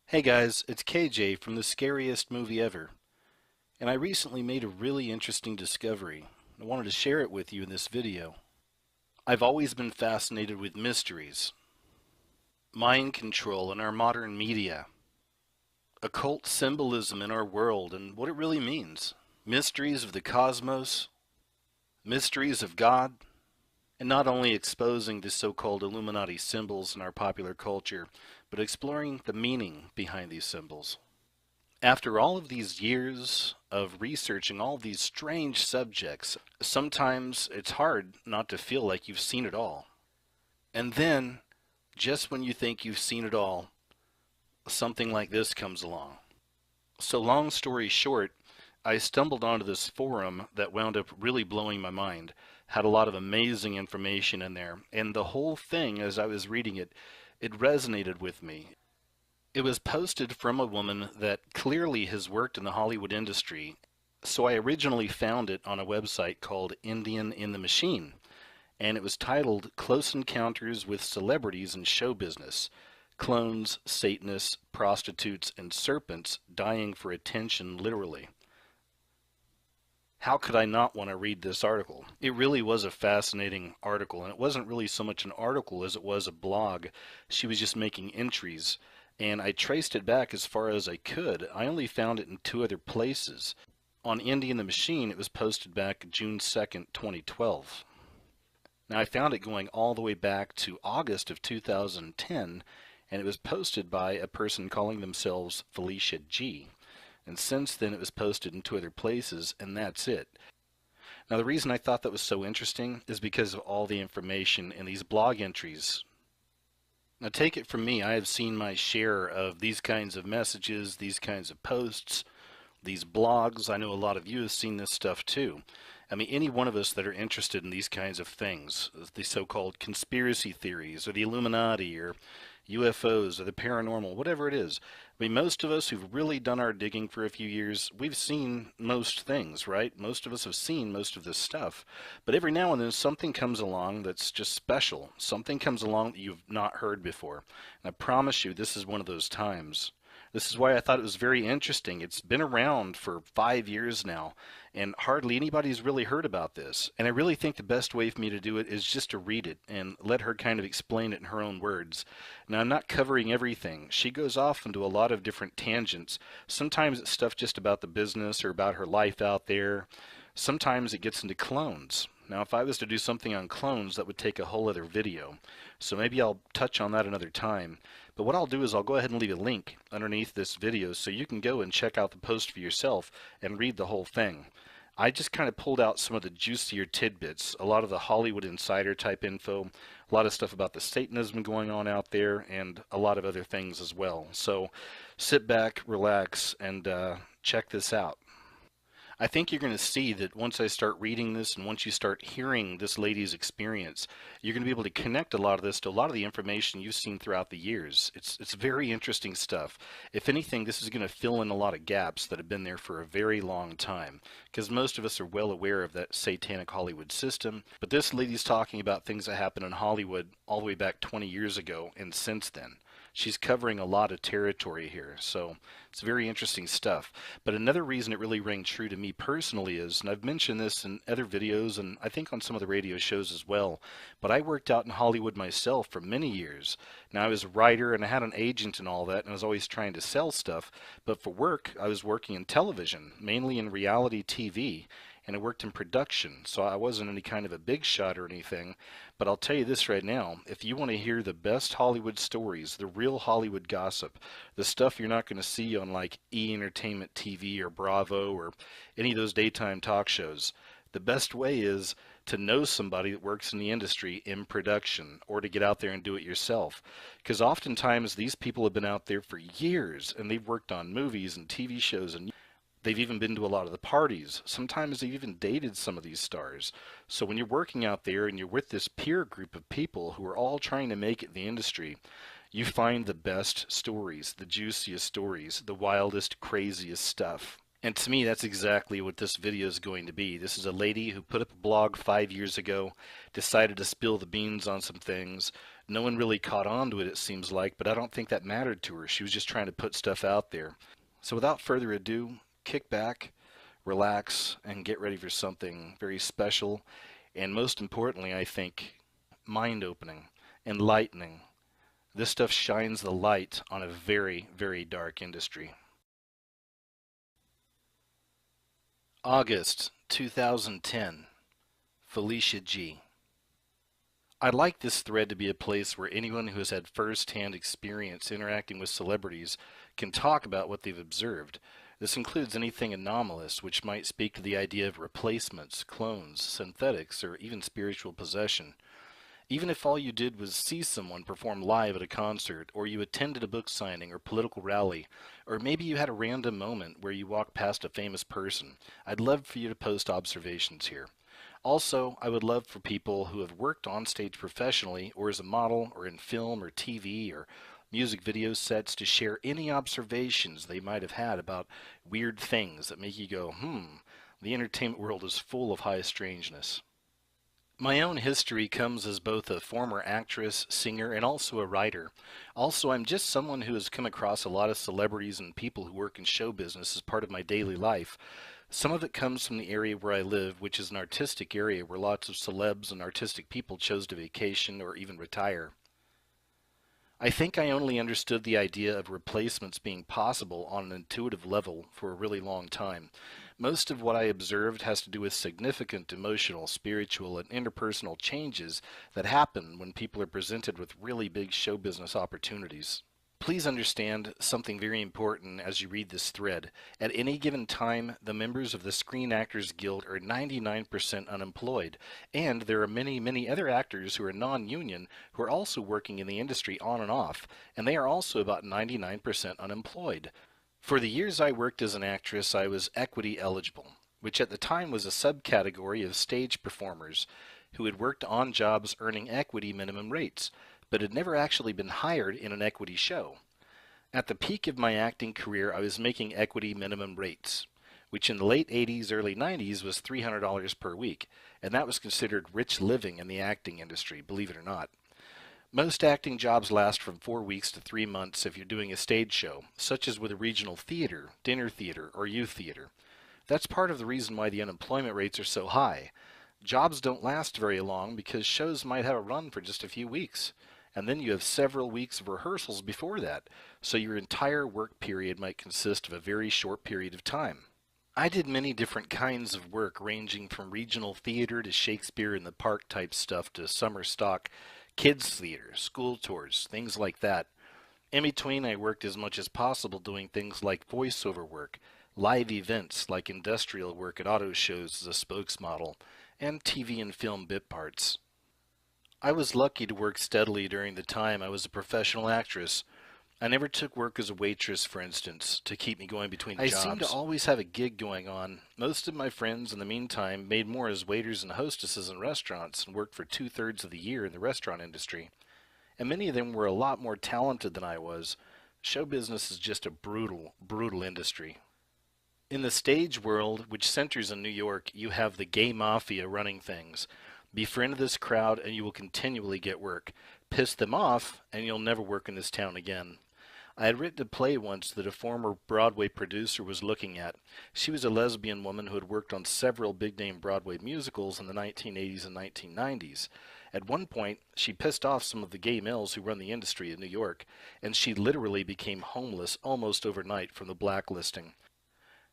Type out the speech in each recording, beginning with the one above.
Hey guys, it's KJ from the Scariest Movie Ever, and I recently made a really interesting discovery. I wanted to share it with you in this video. I've always been fascinated with mysteries, mind control in our modern media, occult symbolism in our world and what it really means, mysteries of the cosmos, mysteries of God, and not only exposing the so-called Illuminati symbols in our popular culture, but exploring the meaning behind these symbols. After all of these years of researching all these strange subjects, sometimes it's hard not to feel like you've seen it all. And then, just when you think you've seen it all, something like this comes along. So long story short, I stumbled onto this forum that wound up really blowing my mind. Had a lot of amazing information in there, and the whole thing, as I was reading it, it resonated with me. It was posted from a woman that clearly has worked in the Hollywood industry, so I originally found it on a website called Indian in the Machine, and it was titled Close Encounters with Celebrities in Show Business: Clones, Satanists, Prostitutes, and Serpents Dying for Attention Literally. How could I not want to read this article? It really was a fascinating article, and it wasn't really so much an article as it was a blog. She was just making entries, and I traced it back as far as I could. I only found it in two other places. On Indie in the Machine, it was posted back June 2nd, 2012. Now I found it going all the way back to August of 2010, and it was posted by a person calling themselves Felicia G. And since then it was posted in two other places, and that's it. Now the reason I thought that was so interesting is because of all the information in these blog entries. Now take it from me, I have seen my share of these kinds of messages, these kinds of posts, these blogs. I know a lot of you have seen this stuff too. I mean, any one of us that are interested in these kinds of things, the so-called conspiracy theories, or the Illuminati, or UFOs, or the paranormal, whatever it is. I mean, most of us who've really done our digging for a few years, we've seen most things, right? Most of us have seen most of this stuff. But every now and then something comes along that's just special. Something comes along that you've not heard before. And I promise you, this is one of those times. This is why I thought it was very interesting. It's been around for 5 years now, and hardly anybody's really heard about this. And I really think the best way for me to do it is just to read it and let her kind of explain it in her own words. Now, I'm not covering everything. She goes off into a lot of different tangents. Sometimes it's stuff just about the business or about her life out there. Sometimes it gets into clones. Now, if I was to do something on clones, that would take a whole other video. So maybe I'll touch on that another time. But what I'll do is I'll go ahead and leave a link underneath this video so you can go and check out the post for yourself and read the whole thing. I just kind of pulled out some of the juicier tidbits, a lot of the Hollywood insider type info, a lot of stuff about the Satanism going on out there, and a lot of other things as well. So sit back, relax, and check this out. I think you're going to see that once I start reading this and once you start hearing this lady's experience, you're going to be able to connect a lot of this to a lot of the information you've seen throughout the years. It's very interesting stuff. If anything, this is going to fill in a lot of gaps that have been there for a very long time, because most of us are well aware of that satanic Hollywood system. But this lady's talking about things that happened in Hollywood all the way back 20 years ago and since then. She's covering a lot of territory here, so it's very interesting stuff. But another reason it really rang true to me personally is, and I've mentioned this in other videos and I think on some of the radio shows as well, but I worked out in Hollywood myself for many years. Now I was a writer and I had an agent and all that, and I was always trying to sell stuff, but for work I was working in television, mainly in reality TV, and I worked in production, so I wasn't any kind of a big shot or anything. But I'll tell you this right now, if you want to hear the best Hollywood stories, the real Hollywood gossip, the stuff you're not going to see on like E! Entertainment TV or Bravo or any of those daytime talk shows, the best way is to know somebody that works in the industry in production, or to get out there and do it yourself. Because oftentimes these people have been out there for years and they've worked on movies and TV shows, and they've even been to a lot of the parties. Sometimes they've even dated some of these stars. So when you're working out there and you're with this peer group of people who are all trying to make it in the industry, you find the best stories, the juiciest stories, the wildest, craziest stuff. And to me, that's exactly what this video is going to be. This is a lady who put up a blog 5 years ago, decided to spill the beans on some things, No one really caught on to it, it seems like, but I don't think that mattered to her. She was just trying to put stuff out there. So without further ado, kick back, relax, and get ready for something very special, and most importantly, I think, mind-opening, enlightening. This stuff shines the light on a very, very dark industry. August 2010, Felicia G. I'd like this thread to be a place where anyone who has had first-hand experience interacting with celebrities can talk about what they've observed. This includes anything anomalous, which might speak to the idea of replacements, clones, synthetics, or even spiritual possession. Even if all you did was see someone perform live at a concert, or you attended a book signing or political rally, or maybe you had a random moment where you walked past a famous person, I'd love for you to post observations here. Also, I would love for people who have worked on stage professionally or as a model or in film or TV or music video sets to share any observations they might have had about weird things that make you go, the entertainment world is full of high strangeness. My own history comes as both a former actress, singer, and also a writer. Also, I'm just someone who has come across a lot of celebrities and people who work in show business as part of my daily life. Some of it comes from the area where I live, which is an artistic area where lots of celebs and artistic people chose to vacation or even retire. I think I only understood the idea of replacements being possible on an intuitive level for a really long time. Most of what I observed has to do with significant emotional, spiritual, and interpersonal changes that happen when people are presented with really big show business opportunities. Please understand something very important as you read this thread. At any given time, the members of the Screen Actors Guild are 99% unemployed, and there are many, many other actors who are non-union who are also working in the industry on and off, and they are also about 99% unemployed. For the years I worked as an actress, I was equity eligible, which at the time was a subcategory of stage performers who had worked on jobs earning equity minimum rates, but had never actually been hired in an equity show. At the peak of my acting career, I was making equity minimum rates, which in the late 80s, early 90s was $300 per week, and that was considered rich living in the acting industry, believe it or not. Most acting jobs last from 4 weeks to 3 months if you're doing a stage show, such as with a regional theater, dinner theater, or youth theater. That's part of the reason why the unemployment rates are so high. Jobs don't last very long because shows might have a run for just a few weeks. And then you have several weeks of rehearsals before that, so your entire work period might consist of a very short period of time. I did many different kinds of work, ranging from regional theater to Shakespeare in the Park type stuff to summer stock, kids theater, school tours, things like that. In between, I worked as much as possible doing things like voiceover work, live events like industrial work at auto shows as a spokesmodel, and TV and film bit parts. I was lucky to work steadily during the time I was a professional actress. I never took work as a waitress, for instance, to keep me going between jobs. I seemed to always have a gig going on. Most of my friends, in the meantime, made more as waiters and hostesses in restaurants and worked for 2/3 of the year in the restaurant industry. And many of them were a lot more talented than I was. Show business is just a brutal, brutal industry. In the stage world, which centers in New York, you have the gay mafia running things. Befriend this crowd and you will continually get work. Piss them off and you'll never work in this town again. I had written a play once that a former Broadway producer was looking at. She was a lesbian woman who had worked on several big-name Broadway musicals in the 1980s and 1990s. At one point, she pissed off some of the gay males who run the industry in New York, and she literally became homeless almost overnight from the blacklisting.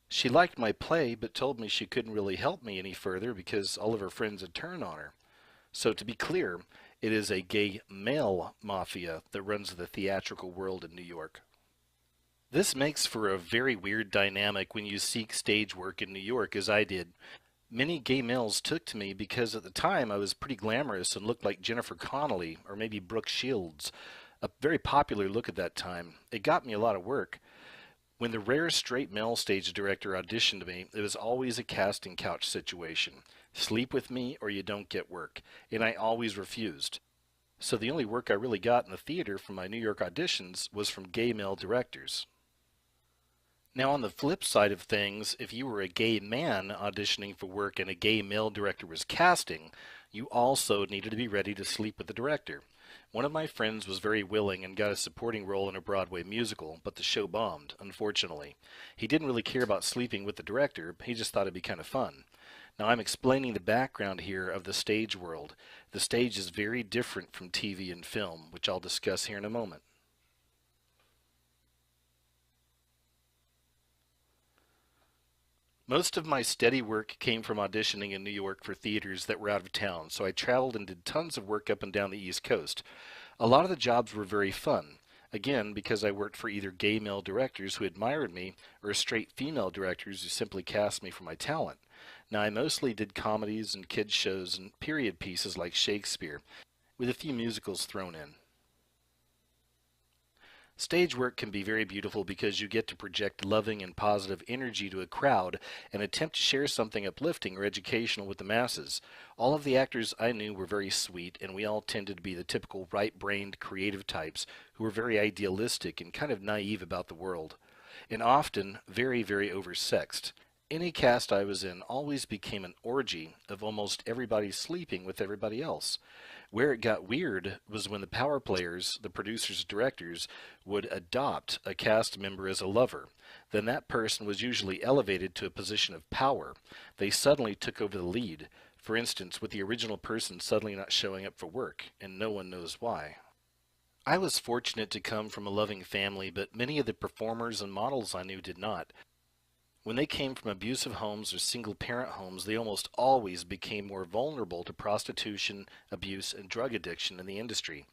She liked my play, but told me she couldn't really help me any further because all of her friends had turned on her. So to be clear, it is a gay male mafia that runs the theatrical world in New York. This makes for a very weird dynamic when you seek stage work in New York, as I did. Many gay males took to me because at the time I was pretty glamorous and looked like Jennifer Connelly or maybe Brooke Shields, a very popular look at that time. It got me a lot of work. When the rare straight male stage director auditioned me, it was always a casting couch situation. Sleep with me or you don't get work, and I always refused. So the only work I really got in the theater from my New York auditions was from gay male directors. Now on the flip side of things, if you were a gay man auditioning for work and a gay male director was casting, you also needed to be ready to sleep with the director. One of my friends was very willing and got a supporting role in a Broadway musical, but the show bombed, unfortunately. He didn't really care about sleeping with the director, he just thought it'd be kind of fun. Now I'm explaining the background here of the stage world. The stage is very different from TV and film, which I'll discuss here in a moment. Most of my steady work came from auditioning in New York for theaters that were out of town, so I traveled and did tons of work up and down the East Coast. A lot of the jobs were very fun. Again, because I worked for either gay male directors who admired me or straight female directors who simply cast me for my talent. Now, I mostly did comedies and kids' shows and period pieces like Shakespeare, with a few musicals thrown in. Stage work can be very beautiful because you get to project loving and positive energy to a crowd and attempt to share something uplifting or educational with the masses. All of the actors I knew were very sweet, and we all tended to be the typical right-brained creative types who were very idealistic and kind of naive about the world, and often very, very oversexed. Any cast I was in always became an orgy of almost everybody sleeping with everybody else. Where it got weird was when the power players, the producers and directors, would adopt a cast member as a lover. Then that person was usually elevated to a position of power. They suddenly took over the lead. For instance, with the original person suddenly not showing up for work, and no one knows why. I was fortunate to come from a loving family, but many of the performers and models I knew did not. When they came from abusive homes or single-parent homes, they almost always became more vulnerable to prostitution, abuse, and drug addiction in the industry.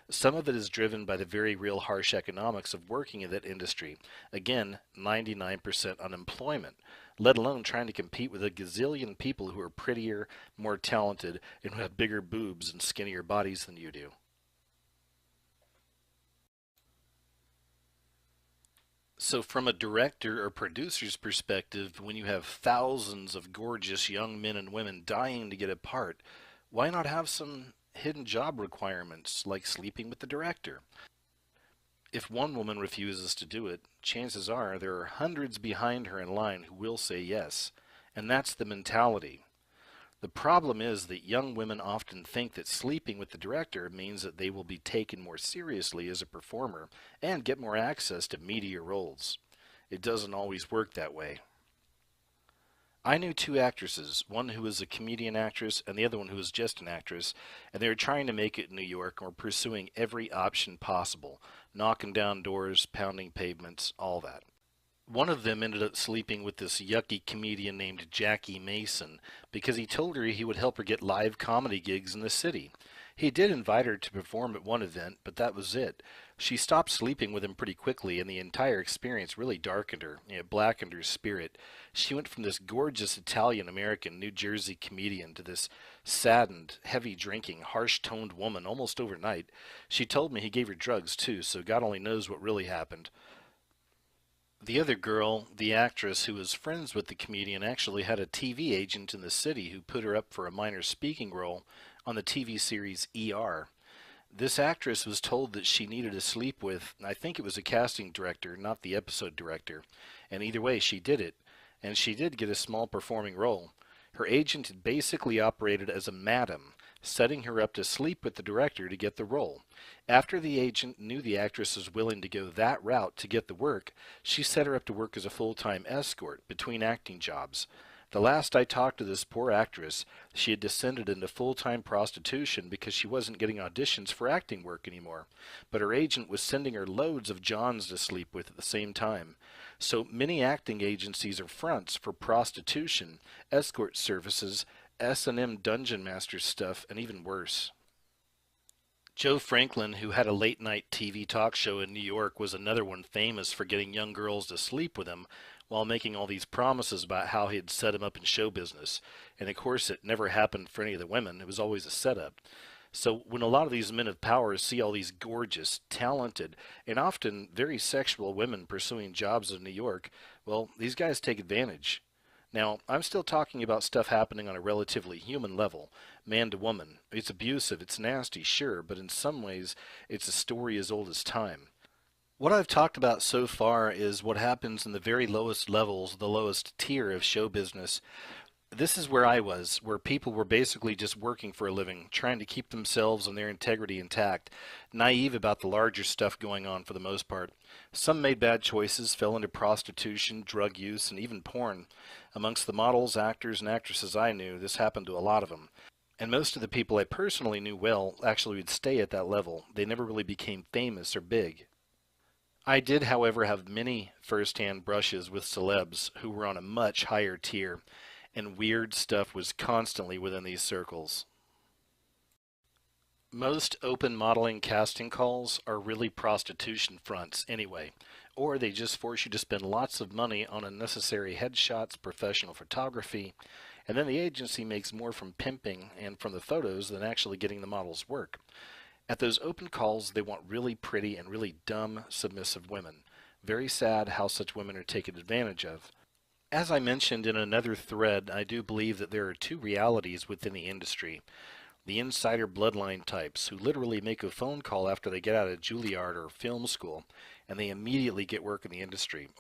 Some of it is driven by the very real harsh economics of working in that industry. Again, 99% unemployment, let alone trying to compete with a gazillion people who are prettier, more talented, and who have bigger boobs and skinnier bodies than you do. So from a director or producer's perspective, when you have thousands of gorgeous young men and women dying to get a part, why not have some hidden job requirements like sleeping with the director? If one woman refuses to do it, chances are there are hundreds behind her in line who will say yes. And that's the mentality. The problem is that young women often think that sleeping with the director means that they will be taken more seriously as a performer and get more access to meatier roles. It doesn't always work that way. I knew two actresses, one who was a comedian actress and the other one who was just an actress, and they were trying to make it in New York and were pursuing every option possible, knocking down doors, pounding pavements, all that. One of them ended up sleeping with this yucky comedian named Jackie Mason because he told her he would help her get live comedy gigs in the city. He did invite her to perform at one event, but that was it. She stopped sleeping with him pretty quickly, and the entire experience really darkened her, blackened her spirit. She went from this gorgeous Italian-American New Jersey comedian to this saddened, heavy-drinking, harsh-toned woman almost overnight. She told me he gave her drugs, too, so God only knows what really happened. The other girl, the actress who was friends with the comedian, actually had a TV agent in the city who put her up for a minor speaking role on the TV series ER. This actress was told that she needed to sleep with, I think it was a casting director, not the episode director, and either way she did it, and she did get a small performing role. Her agent had basically operated as a madam, setting her up to sleep with the director to get the role. After the agent knew the actress was willing to go that route to get the work, she set her up to work as a full-time escort between acting jobs. The last I talked to this poor actress, she had descended into full-time prostitution because she wasn't getting auditions for acting work anymore. But her agent was sending her loads of Johns to sleep with at the same time. So many acting agencies are fronts for prostitution, escort services, S&M Dungeon Master stuff, and even worse. Joe Franklin, who had a late-night TV talk show in New York, was another one famous for getting young girls to sleep with him while making all these promises about how he had set him up in show business. And of course, it never happened for any of the women. It was always a setup. So when a lot of these men of power see all these gorgeous, talented, and often very sexual women pursuing jobs in New York, well, these guys take advantage. Now, I'm still talking about stuff happening on a relatively human level, man to woman. It's abusive, it's nasty, sure, but in some ways, it's a story as old as time. What I've talked about so far is what happens in the very lowest levels, the lowest tier of show business, This is where I was, where people were basically just working for a living, trying to keep themselves and their integrity intact, naive about the larger stuff going on for the most part. Some made bad choices, fell into prostitution, drug use, and even porn. Amongst the models, actors, and actresses I knew, this happened to a lot of them. And most of the people I personally knew well actually would stay at that level. They never really became famous or big. I did, however, have many first-hand brushes with celebs who were on a much higher tier, and weird stuff was constantly within these circles. Most open modeling casting calls are really prostitution fronts anyway, or they just force you to spend lots of money on unnecessary headshots, professional photography, and then the agency makes more from pimping and from the photos than actually getting the model's work. At those open calls, they want really pretty and really dumb, submissive women. Very sad how such women are taken advantage of. As I mentioned in another thread, I do believe that there are two realities within the industry. The insider bloodline types who literally make a phone call after they get out of Juilliard or film school, and they immediately get work in the industry.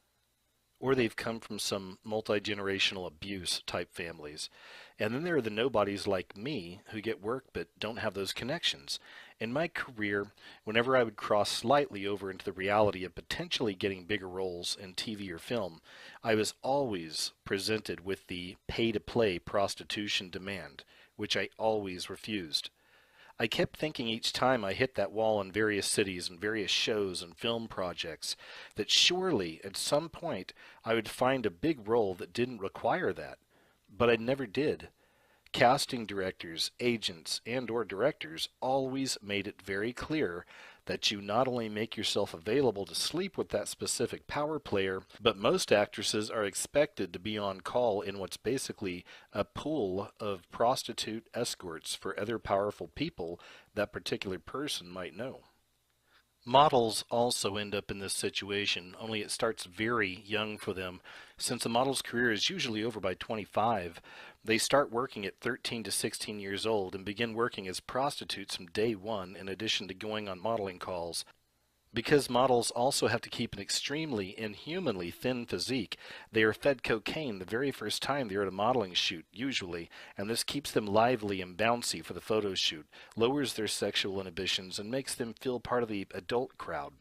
Or they've come from some multi-generational abuse type families. And then there are the nobodies like me who get work but don't have those connections. In my career, whenever I would cross slightly over into the reality of potentially getting bigger roles in TV or film, I was always presented with the pay-to-play prostitution demand, which I always refused. I kept thinking each time I hit that wall in various cities and various shows and film projects that surely at some point I would find a big role that didn't require that. But I never did. Casting directors, agents, and or directors always made it very clear that you not only make yourself available to sleep with that specific power player, but most actresses are expected to be on call in what's basically a pool of prostitute escorts for other powerful people that particular person might know. Models also end up in this situation, only it starts very young for them. Since a model's career is usually over by 25, they start working at 13 to 16 years old and begin working as prostitutes from day one in addition to going on modeling calls. Because models also have to keep an extremely inhumanly thin physique, they are fed cocaine the very first time they're at a modeling shoot, usually, and this keeps them lively and bouncy for the photo shoot, lowers their sexual inhibitions, and makes them feel part of the adult crowd.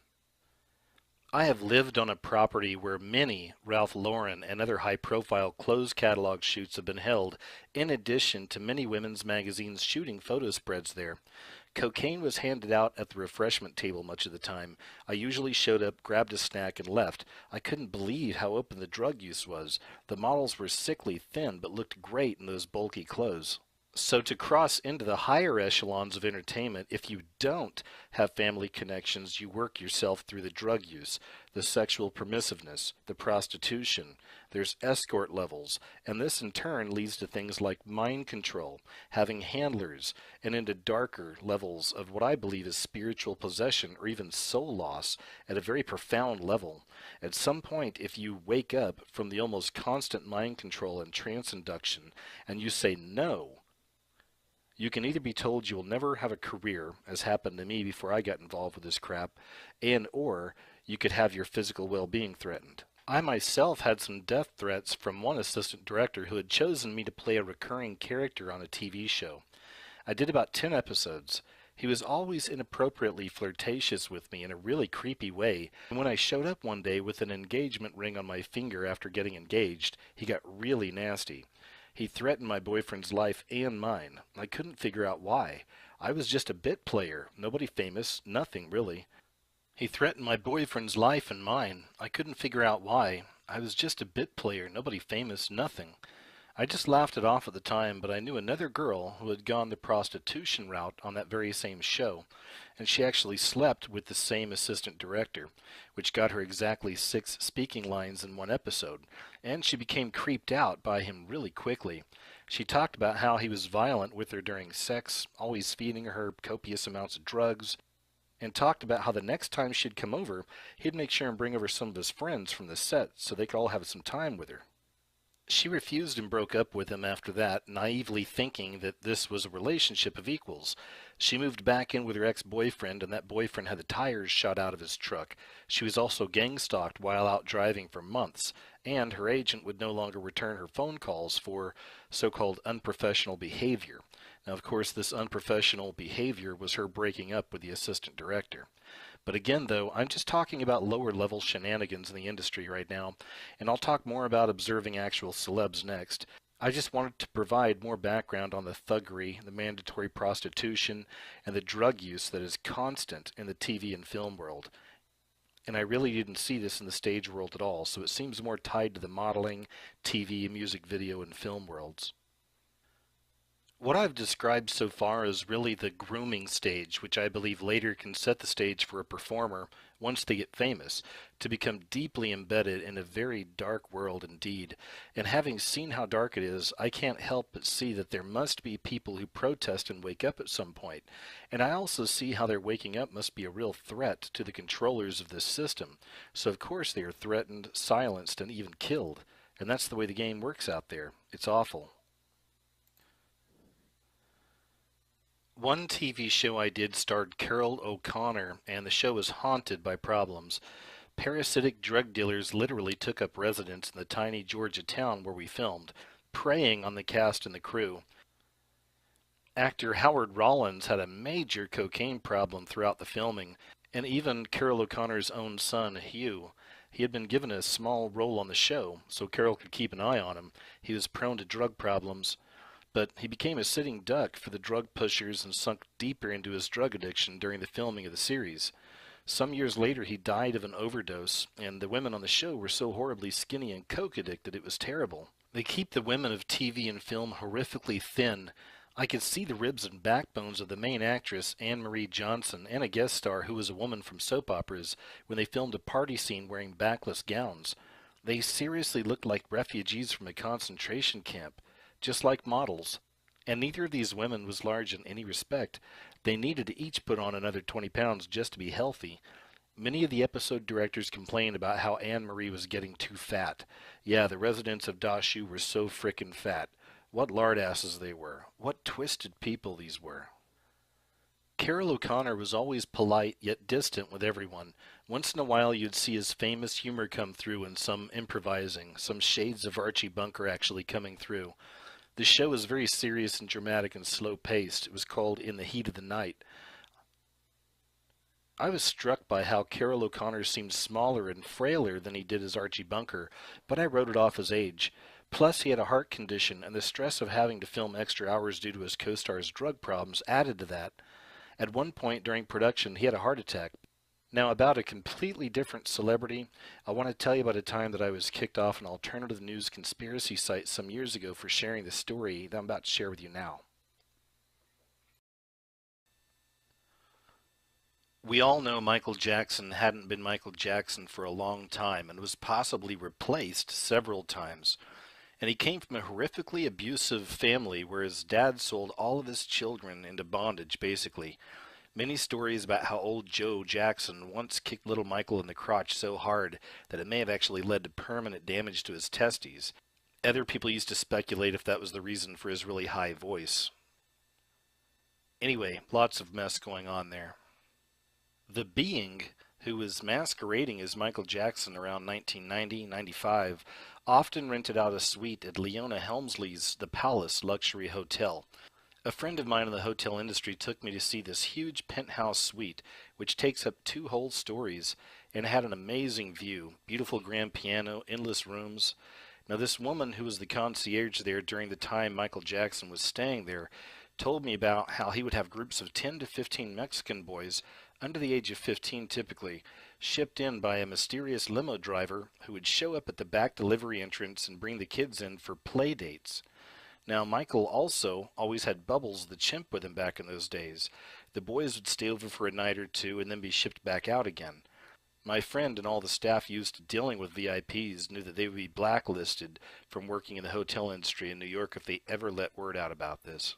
I have lived on a property where many Ralph Lauren and other high-profile clothes catalog shoots have been held, in addition to many women's magazines shooting photo spreads there. Cocaine was handed out at the refreshment table much of the time. I usually showed up, grabbed a snack, and left. I couldn't believe how open the drug use was. The models were sickly thin, but looked great in those bulky clothes. So to cross into the higher echelons of entertainment, if you don't have family connections, you work yourself through the drug use, the sexual permissiveness, the prostitution. There's escort levels, and this in turn leads to things like mind control, having handlers, and into darker levels of what I believe is spiritual possession or even soul loss at a very profound level. At some point, if you wake up from the almost constant mind control and trance induction, and you say no, you can either be told you will never have a career, as happened to me before I got involved with this crap, and or you could have your physical well-being threatened. I myself had some death threats from one assistant director who had chosen me to play a recurring character on a TV show. I did about 10 episodes. He was always inappropriately flirtatious with me in a really creepy way, and when I showed up one day with an engagement ring on my finger after getting engaged, he got really nasty. He threatened my boyfriend's life and mine. I couldn't figure out why. I was just a bit player, nobody famous, nothing really. He threatened my boyfriend's life and mine. I couldn't figure out why. I was just a bit player, nobody famous, nothing. I just laughed it off at the time, but I knew another girl who had gone the prostitution route on that very same show, and she actually slept with the same assistant director, which got her exactly 6 speaking lines in one episode, and she became creeped out by him really quickly. She talked about how he was violent with her during sex, always feeding her copious amounts of drugs, and talked about how the next time she'd come over, he'd make sure and bring over some of his friends from the set so they could all have some time with her. She refused and broke up with him after that, naively thinking that this was a relationship of equals. She moved back in with her ex-boyfriend, and that boyfriend had the tires shot out of his truck. She was also gang-stalked while out driving for months. and her agent would no longer return her phone calls for so-called unprofessional behavior. Now, of course, this unprofessional behavior was her breaking up with the assistant director. But again, though, I'm just talking about lower level shenanigans in the industry right now, and I'll talk more about observing actual celebs next. I just wanted to provide more background on the thuggery, the mandatory prostitution, and the drug use that is constant in the TV and film world. And I really didn't see this in the stage world at all, so it seems more tied to the modeling, TV, music video, and film worlds. What I've described so far is really the grooming stage, which I believe later can set the stage for a performer, once they get famous, to become deeply embedded in a very dark world indeed. And having seen how dark it is, I can't help but see that there must be people who protest and wake up at some point. And I also see how their waking up must be a real threat to the controllers of this system. So of course they are threatened, silenced, and even killed. And that's the way the game works out there. It's awful. One TV show I did starred Carol O'Connor, and the show was haunted by problems. Parasitic drug dealers literally took up residence in the tiny Georgia town where we filmed, preying on the cast and the crew. Actor Howard Rollins had a major cocaine problem throughout the filming, and even Carol O'Connor's own son, Hugh. He had been given a small role on the show, so Carol could keep an eye on him. He was prone to drug problems, but he became a sitting duck for the drug pushers and sunk deeper into his drug addiction during the filming of the series. Some years later he died of an overdose, and the women on the show were so horribly skinny and coke addicted it was terrible. They keep the women of TV and film horrifically thin. I could see the ribs and backbones of the main actress, Anne Marie Johnson, and a guest star who was a woman from soap operas when they filmed a party scene wearing backless gowns. They seriously looked like refugees from a concentration camp, just like models. And neither of these women was large in any respect. They needed to each put on another 20 pounds just to be healthy. Many of the episode directors complained about how Anne Marie was getting too fat. Yeah, the residents of Dashu were so frickin' fat. What lardasses they were. What twisted people these were. Carol O'Connor was always polite yet distant with everyone. Once in a while you'd see his famous humor come through in some improvising, some shades of Archie Bunker actually coming through. The show was very serious and dramatic and slow-paced. It was called In the Heat of the Night. I was struck by how Carol O'Connor seemed smaller and frailer than he did as Archie Bunker, but I wrote it off as age. Plus, he had a heart condition, and the stress of having to film extra hours due to his co-star's drug problems added to that. At one point during production, he had a heart attack. Now, about a completely different celebrity, I want to tell you about a time that I was kicked off an alternative news conspiracy site some years ago for sharing the story that I'm about to share with you now. We all know Michael Jackson hadn't been Michael Jackson for a long time and was possibly replaced several times. And he came from a horrifically abusive family where his dad sold all of his children into bondage, basically. Many stories about how old Joe Jackson once kicked little Michael in the crotch so hard that it may have actually led to permanent damage to his testes. Other people used to speculate if that was the reason for his really high voice. Anyway, lots of mess going on there. The Being, who was masquerading as Michael Jackson around 1990-95, often rented out a suite at Leona Helmsley's The Palace luxury hotel. A friend of mine in the hotel industry took me to see this huge penthouse suite, which takes up 2 whole stories, and had an amazing view, beautiful grand piano, endless rooms. Now this woman who was the concierge there during the time Michael Jackson was staying there told me about how he would have groups of 10 to 15 Mexican boys, under the age of 15 typically, shipped in by a mysterious limo driver who would show up at the back delivery entrance and bring the kids in for play dates. Now, Michael also always had Bubbles the chimp with him back in those days. The boys would stay over for a night or two and then be shipped back out again. My friend and all the staff used to dealing with VIPs knew that they would be blacklisted from working in the hotel industry in New York if they ever let word out about this.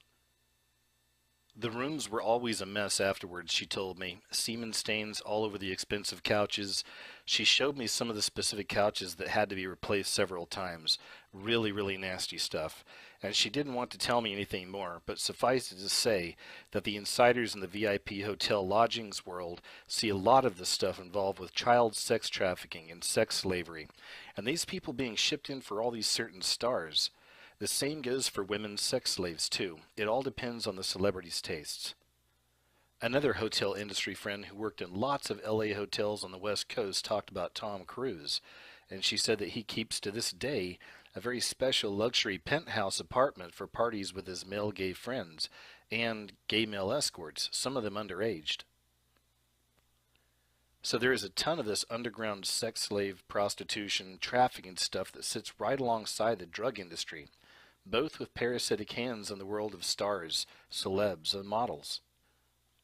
The rooms were always a mess afterwards, she told me. Semen stains all over the expensive couches. She showed me some of the specific couches that had to be replaced several times. Really, really nasty stuff. And she didn't want to tell me anything more, but suffice it to say that the insiders in the VIP hotel lodgings world see a lot of this stuff involved with child sex trafficking and sex slavery. And these people being shipped in for all these certain stars. The same goes for women sex slaves, too. It all depends on the celebrity's tastes. Another hotel industry friend who worked in lots of LA hotels on the West Coast talked about Tom Cruise, and she said that he keeps to this day a very special luxury penthouse apartment for parties with his male gay friends and gay male escorts, some of them underaged. So there is a ton of this underground sex slave, prostitution, trafficking stuff that sits right alongside the drug industry, both with parasitic hands in the world of stars, celebs, and models.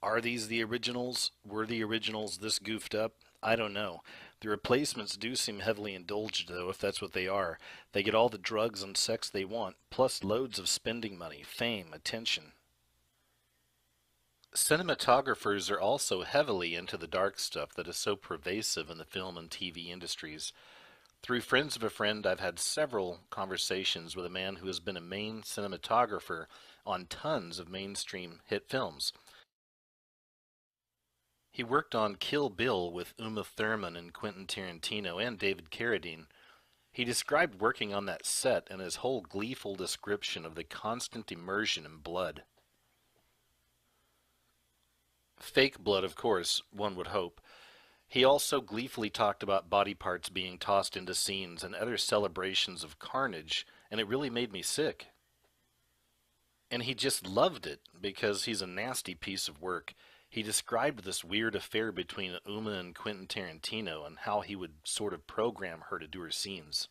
Are these the originals? Were the originals this goofed up? I don't know. The replacements do seem heavily indulged, though, if that's what they are. They get all the drugs and sex they want, plus loads of spending money, fame, attention. Cinematographers are also heavily into the dark stuff that is so pervasive in the film and TV industries. Through friends of a friend, I've had several conversations with a man who has been a main cinematographer on tons of mainstream hit films. He worked on Kill Bill with Uma Thurman and Quentin Tarantino and David Carradine. He described working on that set and his whole gleeful description of the constant immersion in blood. Fake blood, of course, one would hope. He also gleefully talked about body parts being tossed into scenes and other celebrations of carnage, and it really made me sick. And he just loved it because he's a nasty piece of work. He described this weird affair between Uma and Quentin Tarantino and how he would sort of program her to do her scenes.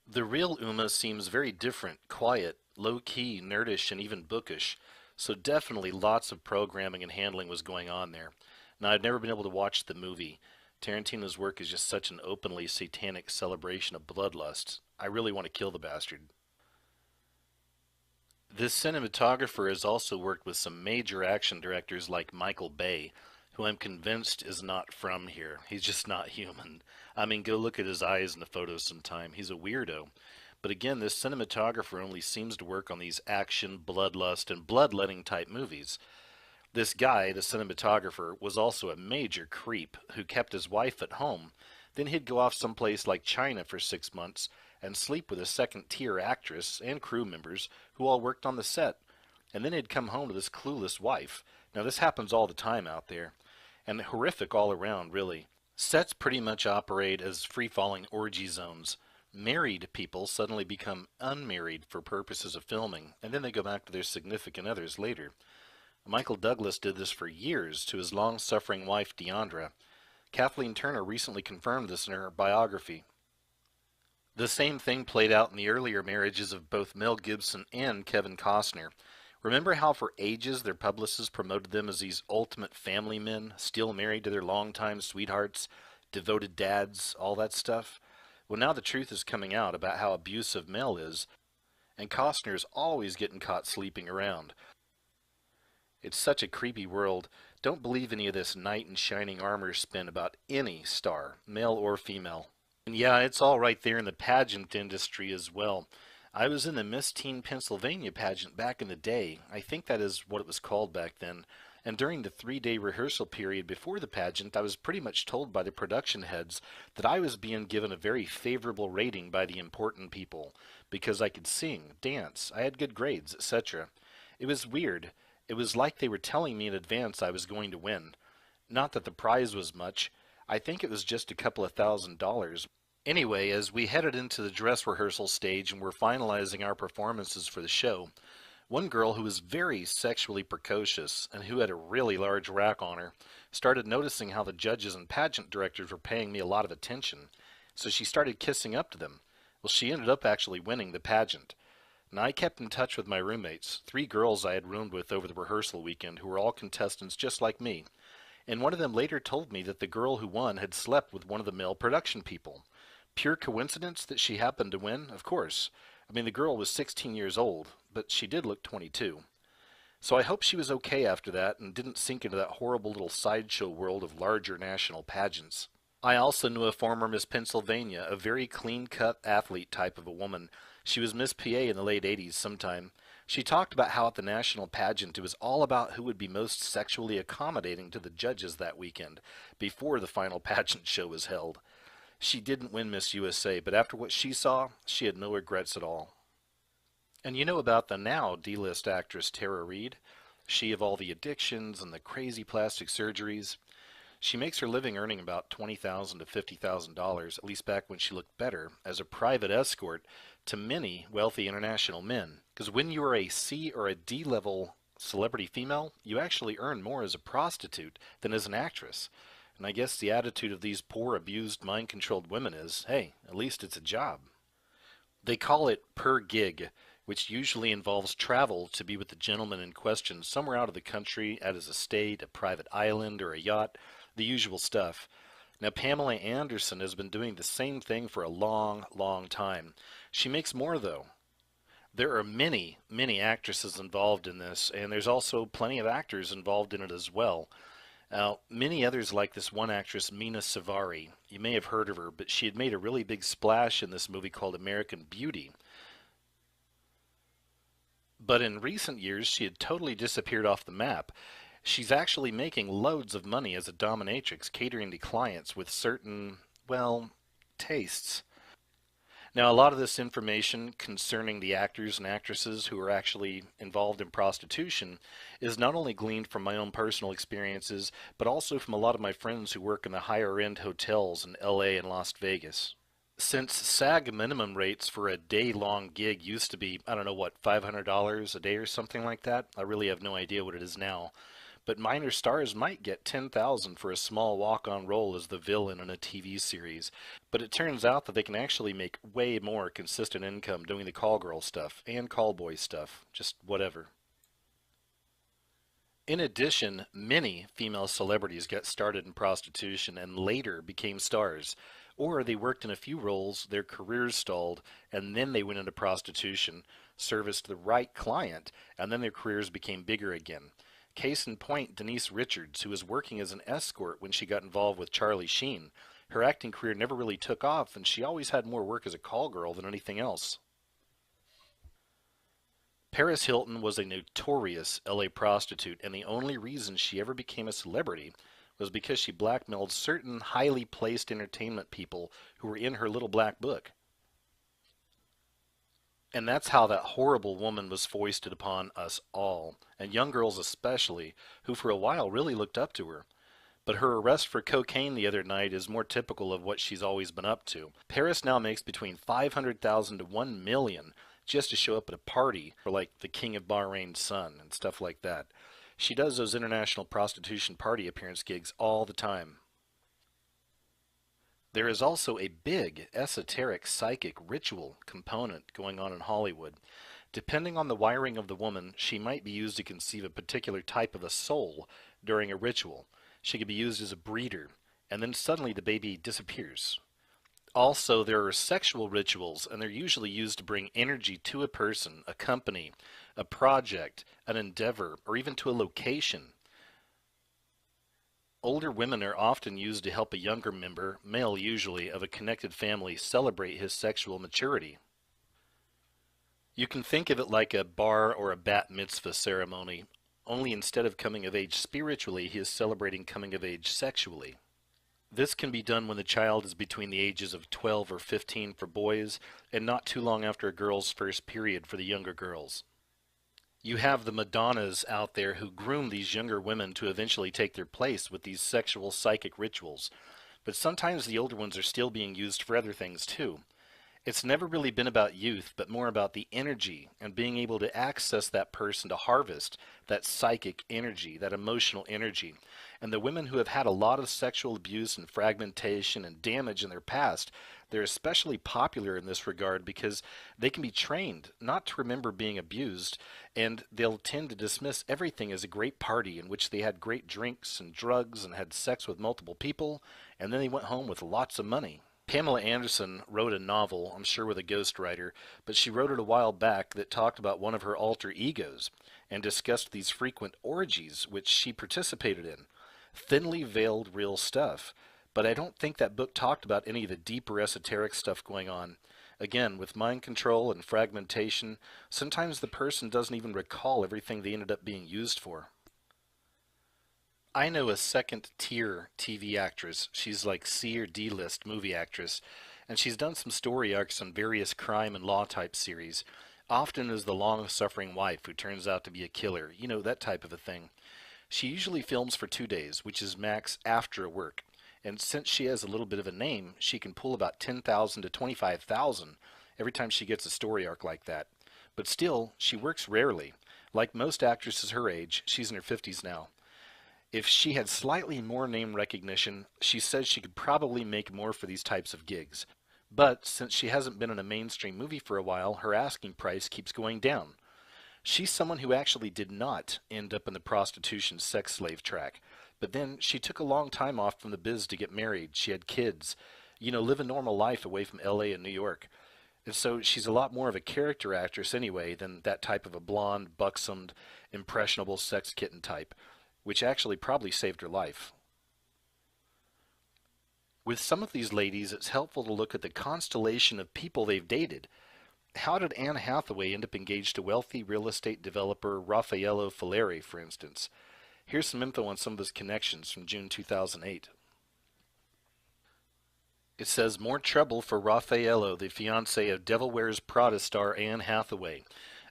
The real Uma seems very different, quiet, low-key, nerdish, and even bookish, so definitely lots of programming and handling was going on there. Now, I've never been able to watch the movie. Tarantino's work is just such an openly satanic celebration of bloodlust. I really want to kill the bastard. This cinematographer has also worked with some major action directors like Michael Bay, who I'm convinced is not from here. He's just not human. I mean, go look at his eyes in the photos sometime. He's a weirdo. But again, this cinematographer only seems to work on these action, bloodlust, and bloodletting type movies. This guy, the cinematographer, was also a major creep who kept his wife at home. Then he'd go off someplace like China for 6 months and sleep with a second-tier actress and crew members who all worked on the set. And then he'd come home to this clueless wife. Now, this happens all the time out there. And horrific all around, really. Sets pretty much operate as free-falling orgy zones. Married people suddenly become unmarried for purposes of filming, and then they go back to their significant others later. Michael Douglas did this for years to his long-suffering wife, Deandra. Kathleen Turner recently confirmed this in her biography. The same thing played out in the earlier marriages of both Mel Gibson and Kevin Costner. Remember how for ages their publicists promoted them as these ultimate family men, still married to their longtime sweethearts, devoted dads, all that stuff? Well, now the truth is coming out about how abusive Mel is, and Costner's always getting caught sleeping around. It's such a creepy world. Don't believe any of this knight in shining armor spin about any star, male or female. And yeah, it's all right there in the pageant industry as well. I was in the Miss Teen Pennsylvania pageant back in the day. I think that is what it was called back then. And during the 3-day rehearsal period before the pageant, I was pretty much told by the production heads that I was being given a very favorable rating by the important people because I could sing, dance, I had good grades, etc. It was weird. It was like they were telling me in advance I was going to win. Not that the prize was much. I think it was just a couple of $1,000s. Anyway, as we headed into the dress rehearsal stage and were finalizing our performances for the show, one girl who was very sexually precocious and who had a really large rack on her started noticing how the judges and pageant directors were paying me a lot of attention. So she started kissing up to them. Well, she ended up actually winning the pageant. And I kept in touch with my roommates, 3 girls I had roomed with over the rehearsal weekend who were all contestants just like me. And one of them later told me that the girl who won had slept with one of the male production people. Pure coincidence that she happened to win? Of course. I mean, the girl was 16 years old, but she did look 22. So I hope she was okay after that and didn't sink into that horrible little sideshow world of larger national pageants. I also knew a former Miss Pennsylvania, a very clean-cut athlete type of a woman. She was Miss PA in the late 80s sometime. She talked about how at the national pageant it was all about who would be most sexually accommodating to the judges that weekend, before the final pageant show was held. She didn't win Miss USA, but after what she saw, she had no regrets at all. And you know about the now D-list actress Tara Reid? She of all the addictions and the crazy plastic surgeries. She makes her living earning about $20,000 to $50,000, at least back when she looked better, as a private escort to many wealthy international men. Because when you are a C or a D level celebrity female, you actually earn more as a prostitute than as an actress. And I guess the attitude of these poor, abused, mind controlled women is, hey, at least it's a job. They call it per gig, which usually involves travel to be with the gentleman in question somewhere out of the country at his estate, a private island, or a yacht, the usual stuff. Now, Pamela Anderson has been doing the same thing for a long, long time. She makes more, though. There are many, many actresses involved in this, and there's also plenty of actors involved in it as well. Now, many others like this one actress, Mina Savari. You may have heard of her, but she had made a really big splash in this movie called American Beauty. But in recent years, she had totally disappeared off the map. She's actually making loads of money as a dominatrix, catering to clients with certain, well, tastes. Now, a lot of this information concerning the actors and actresses who are actually involved in prostitution is not only gleaned from my own personal experiences, but also from a lot of my friends who work in the higher end hotels in LA and Las Vegas. Since SAG minimum rates for a day-long gig used to be, I don't know what, $500 a day or something like that. I really have no idea what it is now. But minor stars might get 10,000 for a small walk-on role as the villain in a TV series. But it turns out that they can actually make way more consistent income doing the call girl stuff and call boy stuff, just whatever. In addition, many female celebrities got started in prostitution and later became stars. Or they worked in a few roles, their careers stalled, and then they went into prostitution, serviced the right client, and then their careers became bigger again. Case in point, Denise Richards, who was working as an escort when she got involved with Charlie Sheen. Her acting career never really took off, and she always had more work as a call girl than anything else. Paris Hilton was a notorious LA prostitute, and the only reason she ever became a celebrity was because she blackmailed certain highly placed entertainment people who were in her little black book. And that's how that horrible woman was foisted upon us all, and young girls especially, who for a while really looked up to her. But her arrest for cocaine the other night is more typical of what she's always been up to. Paris now makes between 500,000 to 1 million just to show up at a party for like the King of Bahrain's son and stuff like that. She does those international prostitution party appearance gigs all the time. There is also a big esoteric psychic ritual component going on in Hollywood. Depending on the wiring of the woman, she might be used to conceive a particular type of a soul during a ritual. She could be used as a breeder, and then suddenly the baby disappears. Also, there are sexual rituals, and they're usually used to bring energy to a person, a company, a project, an endeavor, or even to a location. Older women are often used to help a younger member, male usually, of a connected family celebrate his sexual maturity. You can think of it like a bar or a bat mitzvah ceremony, only instead of coming of age spiritually, he is celebrating coming of age sexually. This can be done when the child is between the ages of 12 or 15 for boys, and not too long after a girl's first period for the younger girls. You have the Madonnas out there who groom these younger women to eventually take their place with these sexual psychic rituals, but sometimes the older ones are still being used for other things too. It's never really been about youth, but more about the energy and being able to access that person to harvest that psychic energy, that emotional energy. And the women who have had a lot of sexual abuse and fragmentation and damage in their past, they're especially popular in this regard because they can be trained not to remember being abused, and they'll tend to dismiss everything as a great party in which they had great drinks and drugs and had sex with multiple people, and then they went home with lots of money. Pamela Anderson wrote a novel, I'm sure with a ghostwriter, but she wrote it a while back that talked about one of her alter egos and discussed these frequent orgies which she participated in. Thinly veiled real stuff. But I don't think that book talked about any of the deeper esoteric stuff going on. Again, with mind control and fragmentation, sometimes the person doesn't even recall everything they ended up being used for. I know a second tier TV actress. She's like C or D list movie actress, and she's done some story arcs on various crime and law type series, often as the long suffering wife who turns out to be a killer, that type of a thing. She usually films for 2 days, which is max after work. And since she has a little bit of a name, she can pull about 10,000 to 25,000 every time she gets a story arc like that. But still, she works rarely. Like most actresses her age, she's in her 50s now. If she had slightly more name recognition, she says she could probably make more for these types of gigs. But since she hasn't been in a mainstream movie for a while, her asking price keeps going down. She's someone who actually did not end up in the prostitution sex slave track. But then she took a long time off from the biz to get married. She had kids, live a normal life away from LA and New York. And so she's a lot more of a character actress anyway than that type of a blonde, buxomed, impressionable sex kitten type, which actually probably saved her life. With some of these ladies, it's helpful to look at the constellation of people they've dated. How did Anne Hathaway end up engaged to wealthy real estate developer Raffaello Fileri, for instance? Here's some info on some of his connections from June 2008. It says, more trouble for Raffaello, the fiancé of Devil Wears Prada star Anne Hathaway.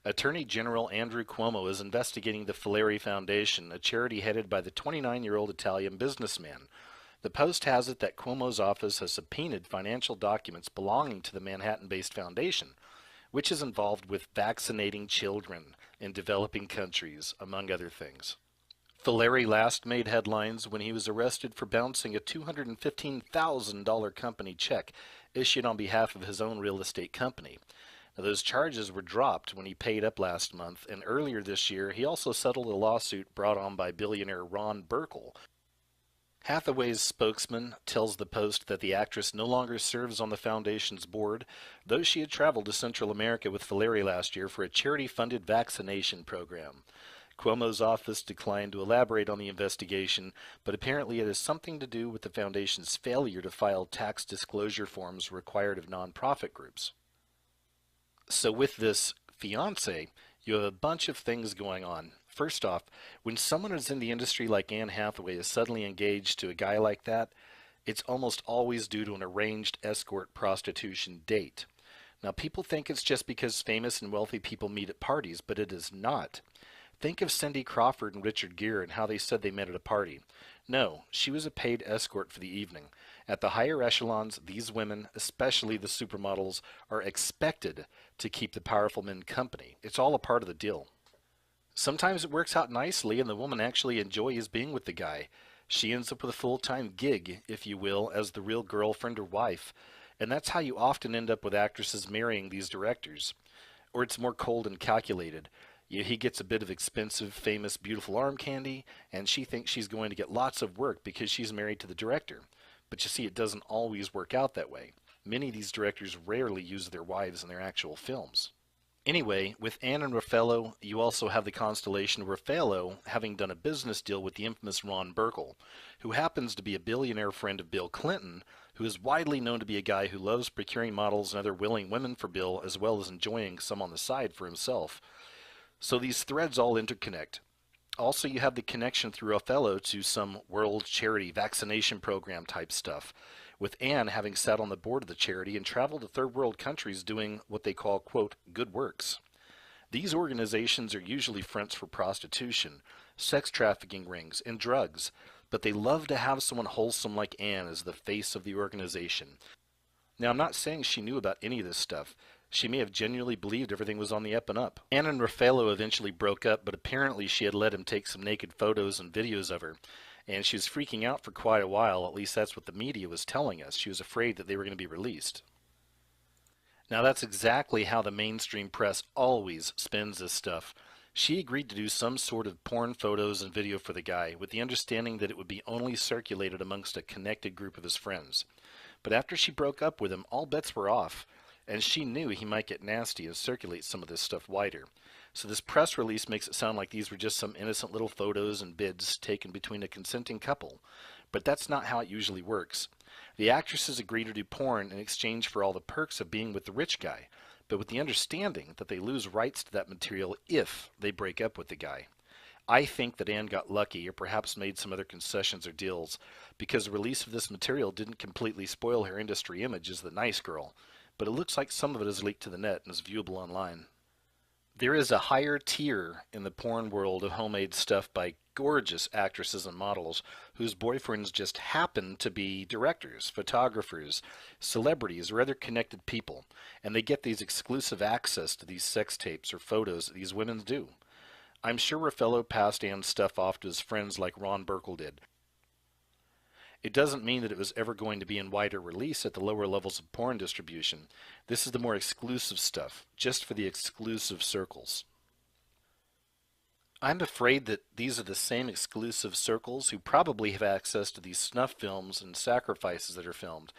Attorney General Andrew Cuomo is investigating the Fileri Foundation, a charity headed by the 29-year-old Italian businessman. The Post has it that Cuomo's office has subpoenaed financial documents belonging to the Manhattan-based foundation, which is involved with vaccinating children in developing countries, among other things. Fileri last made headlines when he was arrested for bouncing a $215,000 company check issued on behalf of his own real estate company. Now, those charges were dropped when he paid up last month, and earlier this year he also settled a lawsuit brought on by billionaire Ron Burkle. Hathaway's spokesman tells the Post that the actress no longer serves on the foundation's board, though she had traveled to Central America with Fileri last year for a charity-funded vaccination program. Cuomo's office declined to elaborate on the investigation, but apparently it has something to do with the foundation's failure to file tax disclosure forms required of nonprofit groups. So with this fiance, you have a bunch of things going on. First off, when someone is in the industry like Anne Hathaway is suddenly engaged to a guy like that, it's almost always due to an arranged escort prostitution date. Now, people think it's just because famous and wealthy people meet at parties, but it is not. Think of Cindy Crawford and Richard Gere and how they said they met at a party. No, she was a paid escort for the evening. At the higher echelons, these women, especially the supermodels, are expected to keep the powerful men company. It's all a part of the deal. Sometimes it works out nicely and the woman actually enjoys being with the guy. She ends up with a full-time gig, if you will, as the real girlfriend or wife. And that's how you often end up with actresses marrying these directors. Or it's more cold and calculated. He gets a bit of expensive, famous, beautiful arm candy, and she thinks she's going to get lots of work because she's married to the director. But you see, it doesn't always work out that way. Many of these directors rarely use their wives in their actual films. Anyway, with Anne and Raffaello, you also have the constellation of Raffaello having done a business deal with the infamous Ron Burkle, who happens to be a billionaire friend of Bill Clinton, who is widely known to be a guy who loves procuring models and other willing women for Bill, as well as enjoying some on the side for himself. So these threads all interconnect. Also, you have the connection through Othello to some world charity vaccination program type stuff, with Anne having sat on the board of the charity and traveled to third world countries doing what they call, quote, good works. These organizations are usually fronts for prostitution, sex trafficking rings, and drugs, but they love to have someone wholesome like Anne as the face of the organization. Now, I'm not saying she knew about any of this stuff. She may have genuinely believed everything was on the up and up. Anne and Raffaello eventually broke up, but apparently she had let him take some naked photos and videos of her. And she was freaking out for quite a while, at least that's what the media was telling us. She was afraid that they were going to be released. Now that's exactly how the mainstream press always spins this stuff. She agreed to do some sort of porn photos and video for the guy, with the understanding that it would be only circulated amongst a connected group of his friends. But after she broke up with him, all bets were off, and she knew he might get nasty and circulate some of this stuff wider. So this press release makes it sound like these were just some innocent little photos and bids taken between a consenting couple. But that's not how it usually works. The actresses agree to do porn in exchange for all the perks of being with the rich guy, but with the understanding that they lose rights to that material if they break up with the guy. I think that Anne got lucky, or perhaps made some other concessions or deals, because the release of this material didn't completely spoil her industry image as the nice girl, but it looks like some of it is leaked to the net and is viewable online. There is a higher tier in the porn world of homemade stuff by gorgeous actresses and models whose boyfriends just happen to be directors, photographers, celebrities, or other connected people, and they get these exclusive access to these sex tapes or photos that these women do. I'm sure Raffaello passed Anne's stuff off to his friends like Ron Burkle did. It doesn't mean that it was ever going to be in wider release at the lower levels of porn distribution. This is the more exclusive stuff, just for the exclusive circles. I'm afraid that these are the same exclusive circles who probably have access to these snuff films and sacrifices that are filmed,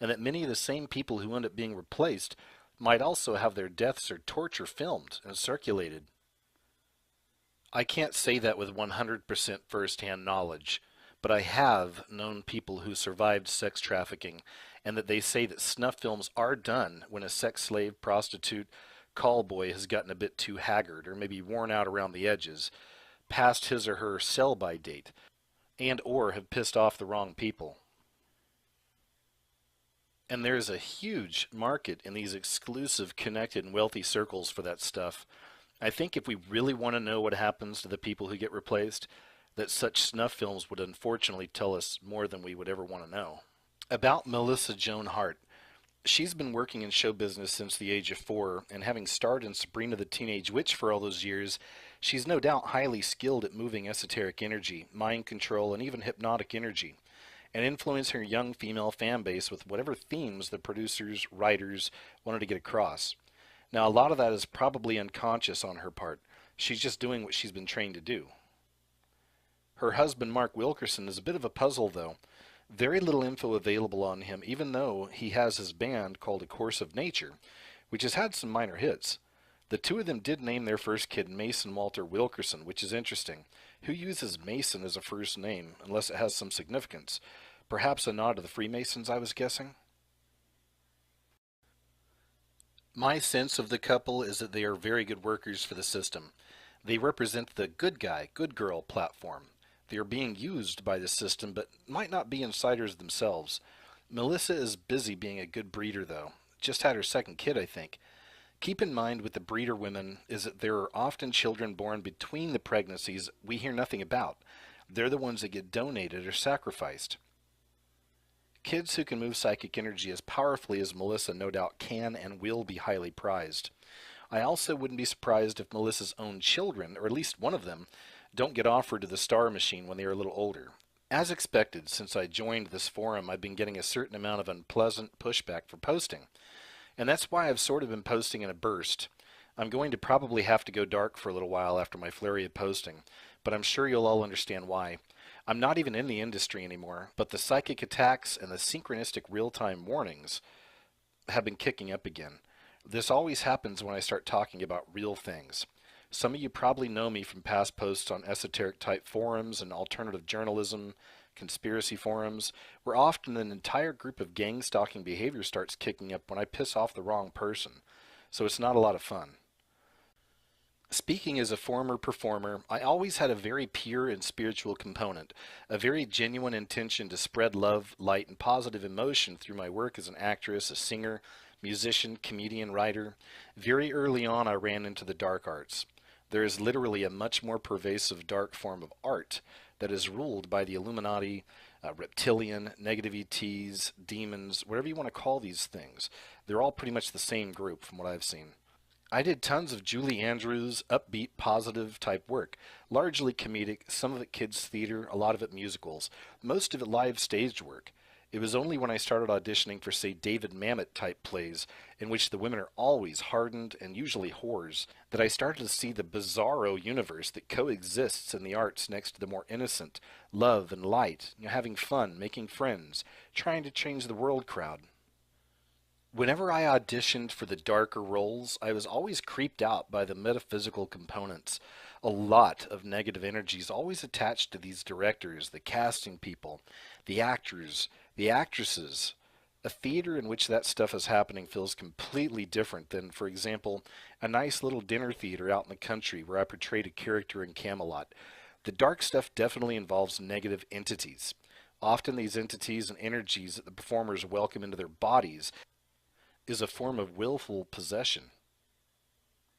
and that many of the same people who end up being replaced might also have their deaths or torture filmed and circulated. I can't say that with 100% first-hand knowledge, but I have known people who survived sex trafficking, and that they say that snuff films are done when a sex slave, prostitute, call boy has gotten a bit too haggard or maybe worn out around the edges, past his or her sell-by date, and or have pissed off the wrong people. And there's a huge market in these exclusive, connected, and wealthy circles for that stuff. I think if we really want to know what happens to the people who get replaced, that such snuff films would unfortunately tell us more than we would ever want to know. About Melissa Joan Hart. She's been working in show business since the age of 4, and having starred in Sabrina the Teenage Witch for all those years, she's no doubt highly skilled at moving esoteric energy, mind control, and even hypnotic energy, and influence her young female fan base with whatever themes the producers, writers wanted to get across. Now, a lot of that is probably unconscious on her part. She's just doing what she's been trained to do. Her husband, Mark Wilkerson, is a bit of a puzzle, though. Very little info available on him, even though he has his band called A Course of Nature, which has had some minor hits. The two of them did name their first kid Mason Walter Wilkerson, which is interesting. Who uses Mason as a first name, unless it has some significance? Perhaps a nod to the Freemasons, I was guessing? My sense of the couple is that they are very good workers for the system. They represent the good guy, good girl platform. They are being used by the system, but might not be insiders themselves. Melissa is busy being a good breeder, though. Just had her second kid, I think. Keep in mind with the breeder women is that there are often children born between the pregnancies we hear nothing about. They're the ones that get donated or sacrificed. Kids who can move psychic energy as powerfully as Melissa no doubt can and will be highly prized. I also wouldn't be surprised if Melissa's own children, or at least one of them, don't get offered to the Star Machine when they are a little older. As expected, since I joined this forum, I've been getting a certain amount of unpleasant pushback for posting. And that's why I've sort of been posting in a burst. I'm going to probably have to go dark for a little while after my flurry of posting, but I'm sure you'll all understand why. I'm not even in the industry anymore, but the psychic attacks and the synchronistic real-time warnings have been kicking up again. This always happens when I start talking about real things. Some of you probably know me from past posts on esoteric-type forums and alternative journalism, conspiracy forums, where often an entire group of gang-stalking behavior starts kicking up when I piss off the wrong person. So it's not a lot of fun. Speaking as a former performer, I always had a very pure and spiritual component, a very genuine intention to spread love, light, and positive emotion through my work as an actress, a singer, musician, comedian, writer. Very early on I ran into the dark arts. There is literally a much more pervasive dark form of art that is ruled by the Illuminati, reptilian, negative ETs, demons, whatever you want to call these things. They're all pretty much the same group from what I've seen. I did tons of Julie Andrews, upbeat, positive type work, largely comedic, some of it kids theater, a lot of it musicals, most of it live stage work. It was only when I started auditioning for, say, David Mamet type plays, in which the women are always hardened and usually whores, that I started to see the bizarro universe that coexists in the arts next to the more innocent, love and light, having fun, making friends, trying to change the world crowd. Whenever I auditioned for the darker roles, I was always creeped out by the metaphysical components. A lot of negative energy is always attached to these directors, the casting people, the actors, the actresses. A theater in which that stuff is happening feels completely different than, for example, a nice little dinner theater out in the country where I portrayed a character in Camelot. The dark stuff definitely involves negative entities. Often these entities and energies that the performers welcome into their bodies is a form of willful possession.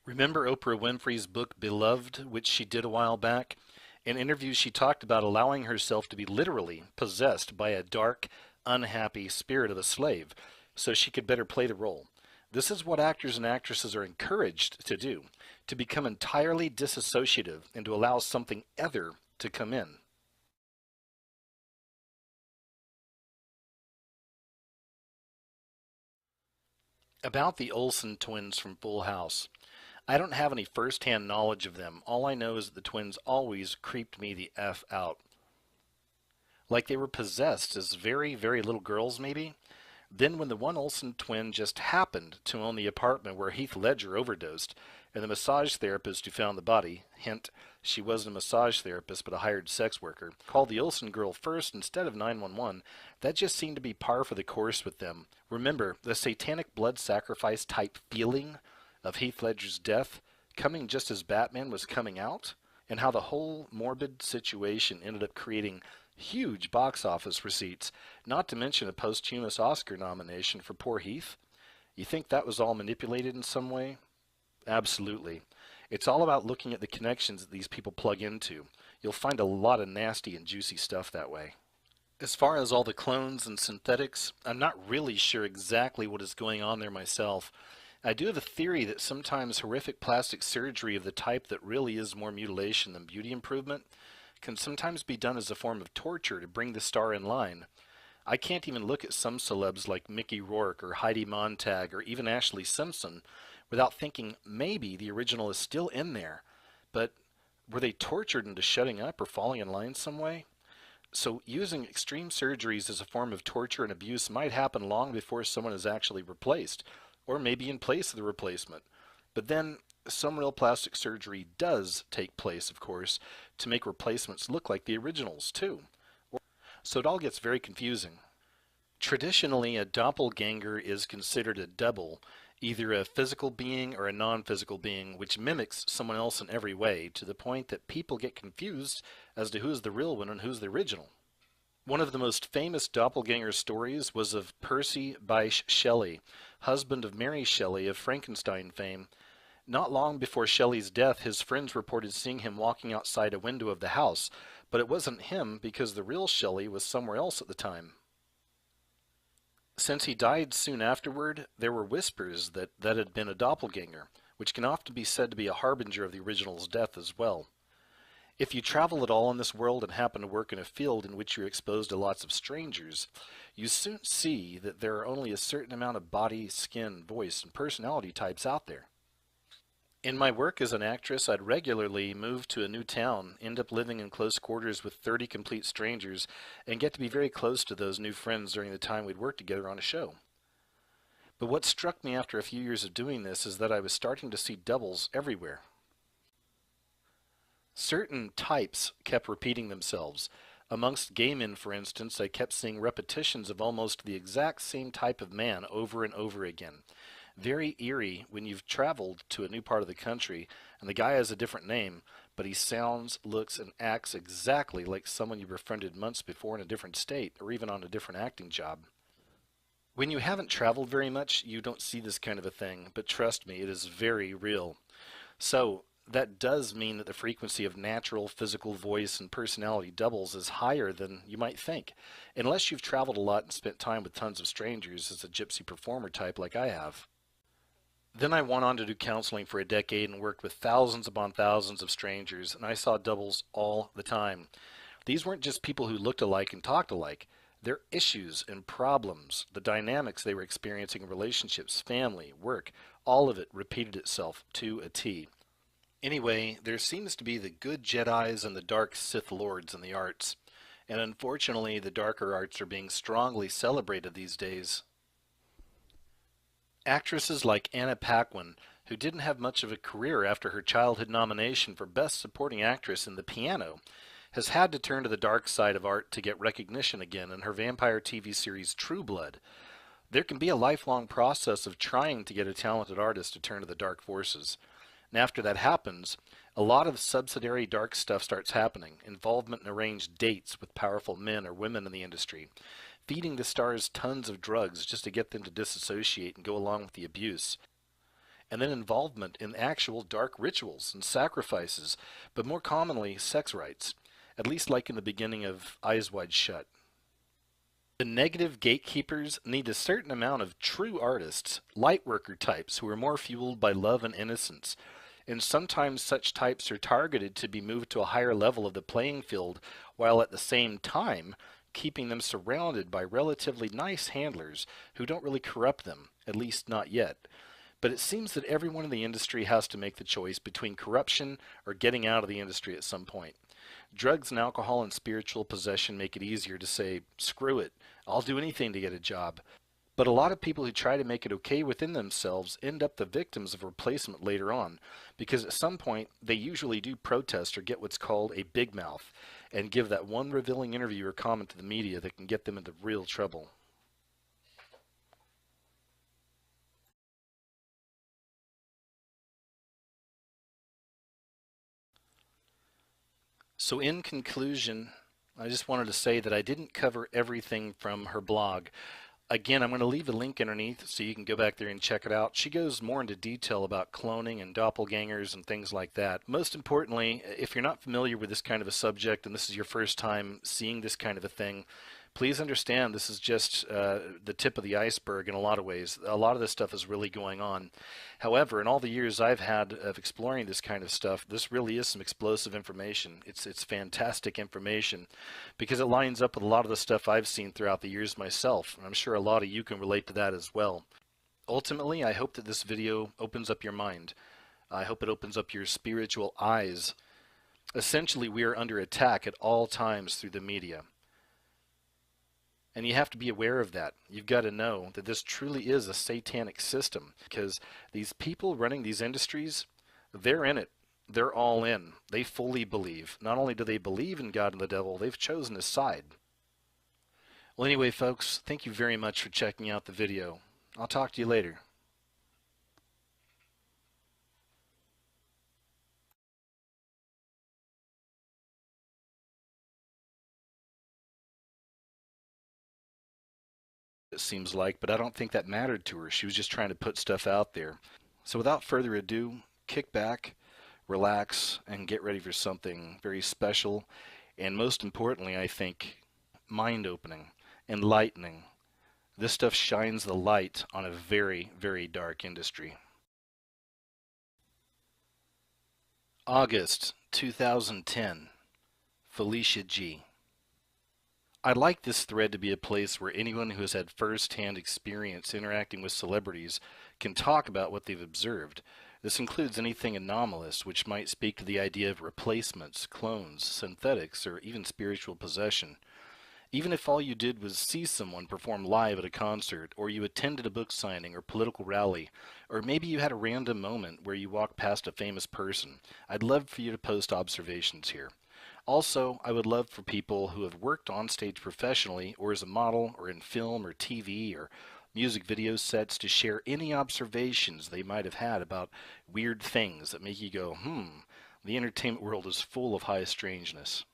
Remember Oprah Winfrey's book Beloved, which she did a while back? In interviews, she talked about allowing herself to be literally possessed by a dark, unhappy spirit of a slave so she could better play the role. This is what actors and actresses are encouraged to do, to become entirely disassociative and to allow something other to come in. About the Olsen twins from Full House. I don't have any first-hand knowledge of them. All I know is that the twins always creeped me the F out. Like they were possessed as very, very little girls, maybe? Then when the one Olsen twin just happened to own the apartment where Heath Ledger overdosed, and the massage therapist who found the body, hint, she wasn't a massage therapist but a hired sex worker, called the Olsen girl first instead of 911, that just seemed to be par for the course with them. Remember, the satanic blood sacrifice type feeling of Heath Ledger's death coming just as Batman was coming out? And how the whole morbid situation ended up creating huge box office receipts, not to mention a posthumous Oscar nomination for poor Heath? You think that was all manipulated in some way? Absolutely. It's all about looking at the connections that these people plug into. You'll find a lot of nasty and juicy stuff that way. As far as all the clones and synthetics, I'm not really sure exactly what is going on there myself. I do have a theory that sometimes horrific plastic surgery of the type that really is more mutilation than beauty improvement can sometimes be done as a form of torture to bring the star in line. I can't even look at some celebs like Mickey Rourke or Heidi Montag or even Ashley Simpson without thinking maybe the original is still in there, but were they tortured into shutting up or falling in line some way? So using extreme surgeries as a form of torture and abuse might happen long before someone is actually replaced, or maybe in place of the replacement. But then some real plastic surgery does take place, of course, to make replacements look like the originals too. So it all gets very confusing. Traditionally, a doppelganger is considered a double, either a physical being or a non-physical being, which mimics someone else in every way, to the point that people get confused as to who's the real one and who's the original. One of the most famous doppelganger stories was of Percy Bysshe Shelley, husband of Mary Shelley of Frankenstein fame. Not long before Shelley's death, his friends reported seeing him walking outside a window of the house, but it wasn't him because the real Shelley was somewhere else at the time. Since he died soon afterward, there were whispers that that had been a doppelganger, which can often be said to be a harbinger of the original's death as well. If you travel at all in this world and happen to work in a field in which you're exposed to lots of strangers, you soon see that there are only a certain amount of body, skin, voice, and personality types out there. In my work as an actress, I'd regularly move to a new town, end up living in close quarters with 30 complete strangers, and get to be very close to those new friends during the time we'd work together on a show. But what struck me after a few years of doing this is that I was starting to see doubles everywhere. Certain types kept repeating themselves. Amongst gay men, for instance, I kept seeing repetitions of almost the exact same type of man over and over again. Very eerie when you've traveled to a new part of the country and the guy has a different name, but he sounds, looks, and acts exactly like someone you befriended months before in a different state or even on a different acting job. When you haven't traveled very much, you don't see this kind of a thing, but trust me, it is very real. So, that does mean that the frequency of natural physical voice and personality doubles is higher than you might think, unless you've traveled a lot and spent time with tons of strangers as a gypsy performer type like I have. Then I went on to do counseling for a decade and worked with thousands upon thousands of strangers, and I saw doubles all the time. These weren't just people who looked alike and talked alike. Their issues and problems, the dynamics they were experiencing in relationships, family, work, all of it repeated itself to a T. Anyway, there seems to be the good Jedis and the dark Sith Lords in the arts, and unfortunately the darker arts are being strongly celebrated these days. Actresses like Anna Paquin, who didn't have much of a career after her childhood nomination for Best Supporting Actress in The Piano, has had to turn to the dark side of art to get recognition again in her vampire TV series True Blood. There can be a lifelong process of trying to get a talented artist to turn to the dark forces. And after that happens, a lot of subsidiary dark stuff starts happening. Involvement in arranged dates with powerful men or women in the industry. Feeding the stars tons of drugs just to get them to disassociate and go along with the abuse. And then involvement in actual dark rituals and sacrifices, but more commonly sex rites, at least like in the beginning of Eyes Wide Shut. The negative gatekeepers need a certain amount of true artists, lightworker types who are more fueled by love and innocence, and sometimes such types are targeted to be moved to a higher level of the playing field, while at the same time keeping them surrounded by relatively nice handlers who don't really corrupt them, at least not yet. But it seems that everyone in the industry has to make the choice between corruption or getting out of the industry at some point. Drugs and alcohol and spiritual possession make it easier to say, screw it, I'll do anything to get a job. But a lot of people who try to make it okay within themselves end up the victims of replacement later on, because at some point they usually do protest or get what's called a big mouth, and give that one revealing interview or comment to the media that can get them into real trouble. So in conclusion, I just wanted to say that I didn't cover everything from her blog. Again, I'm going to leave a link underneath so you can go back there and check it out. She goes more into detail about cloning and doppelgangers and things like that. Most importantly, if you're not familiar with this kind of a subject and this is your first time seeing this kind of a thing, please understand this is just the tip of the iceberg in a lot of ways. A lot of this stuff is really going on. However, in all the years I've had of exploring this kind of stuff, this really is some explosive information. It's fantastic information because it lines up with a lot of the stuff I've seen throughout the years myself. And I'm sure a lot of you can relate to that as well. Ultimately, I hope that this video opens up your mind. I hope it opens up your spiritual eyes. Essentially, we are under attack at all times through the media. And you have to be aware of that. You've got to know that this truly is a satanic system because these people running these industries, they're in it. They're all in. They fully believe. Not only do they believe in God and the devil, they've chosen a side. Well, anyway, folks, thank you very much for checking out the video. I'll talk to you later. It seems like, but I don't think that mattered to her. She was just trying to put stuff out there. So without further ado, kick back, relax, and get ready for something very special, and most importantly, I think, mind-opening, enlightening. This stuff shines the light on a very, very dark industry. August 2010, Felicia G. I'd like this thread to be a place where anyone who has had first-hand experience interacting with celebrities can talk about what they've observed. This includes anything anomalous, which might speak to the idea of replacements, clones, synthetics, or even spiritual possession. Even if all you did was see someone perform live at a concert, or you attended a book signing or political rally, or maybe you had a random moment where you walked past a famous person, I'd love for you to post observations here. Also, I would love for people who have worked on stage professionally or as a model or in film or TV or music video sets to share any observations they might have had about weird things that make you go, the entertainment world is full of high strangeness.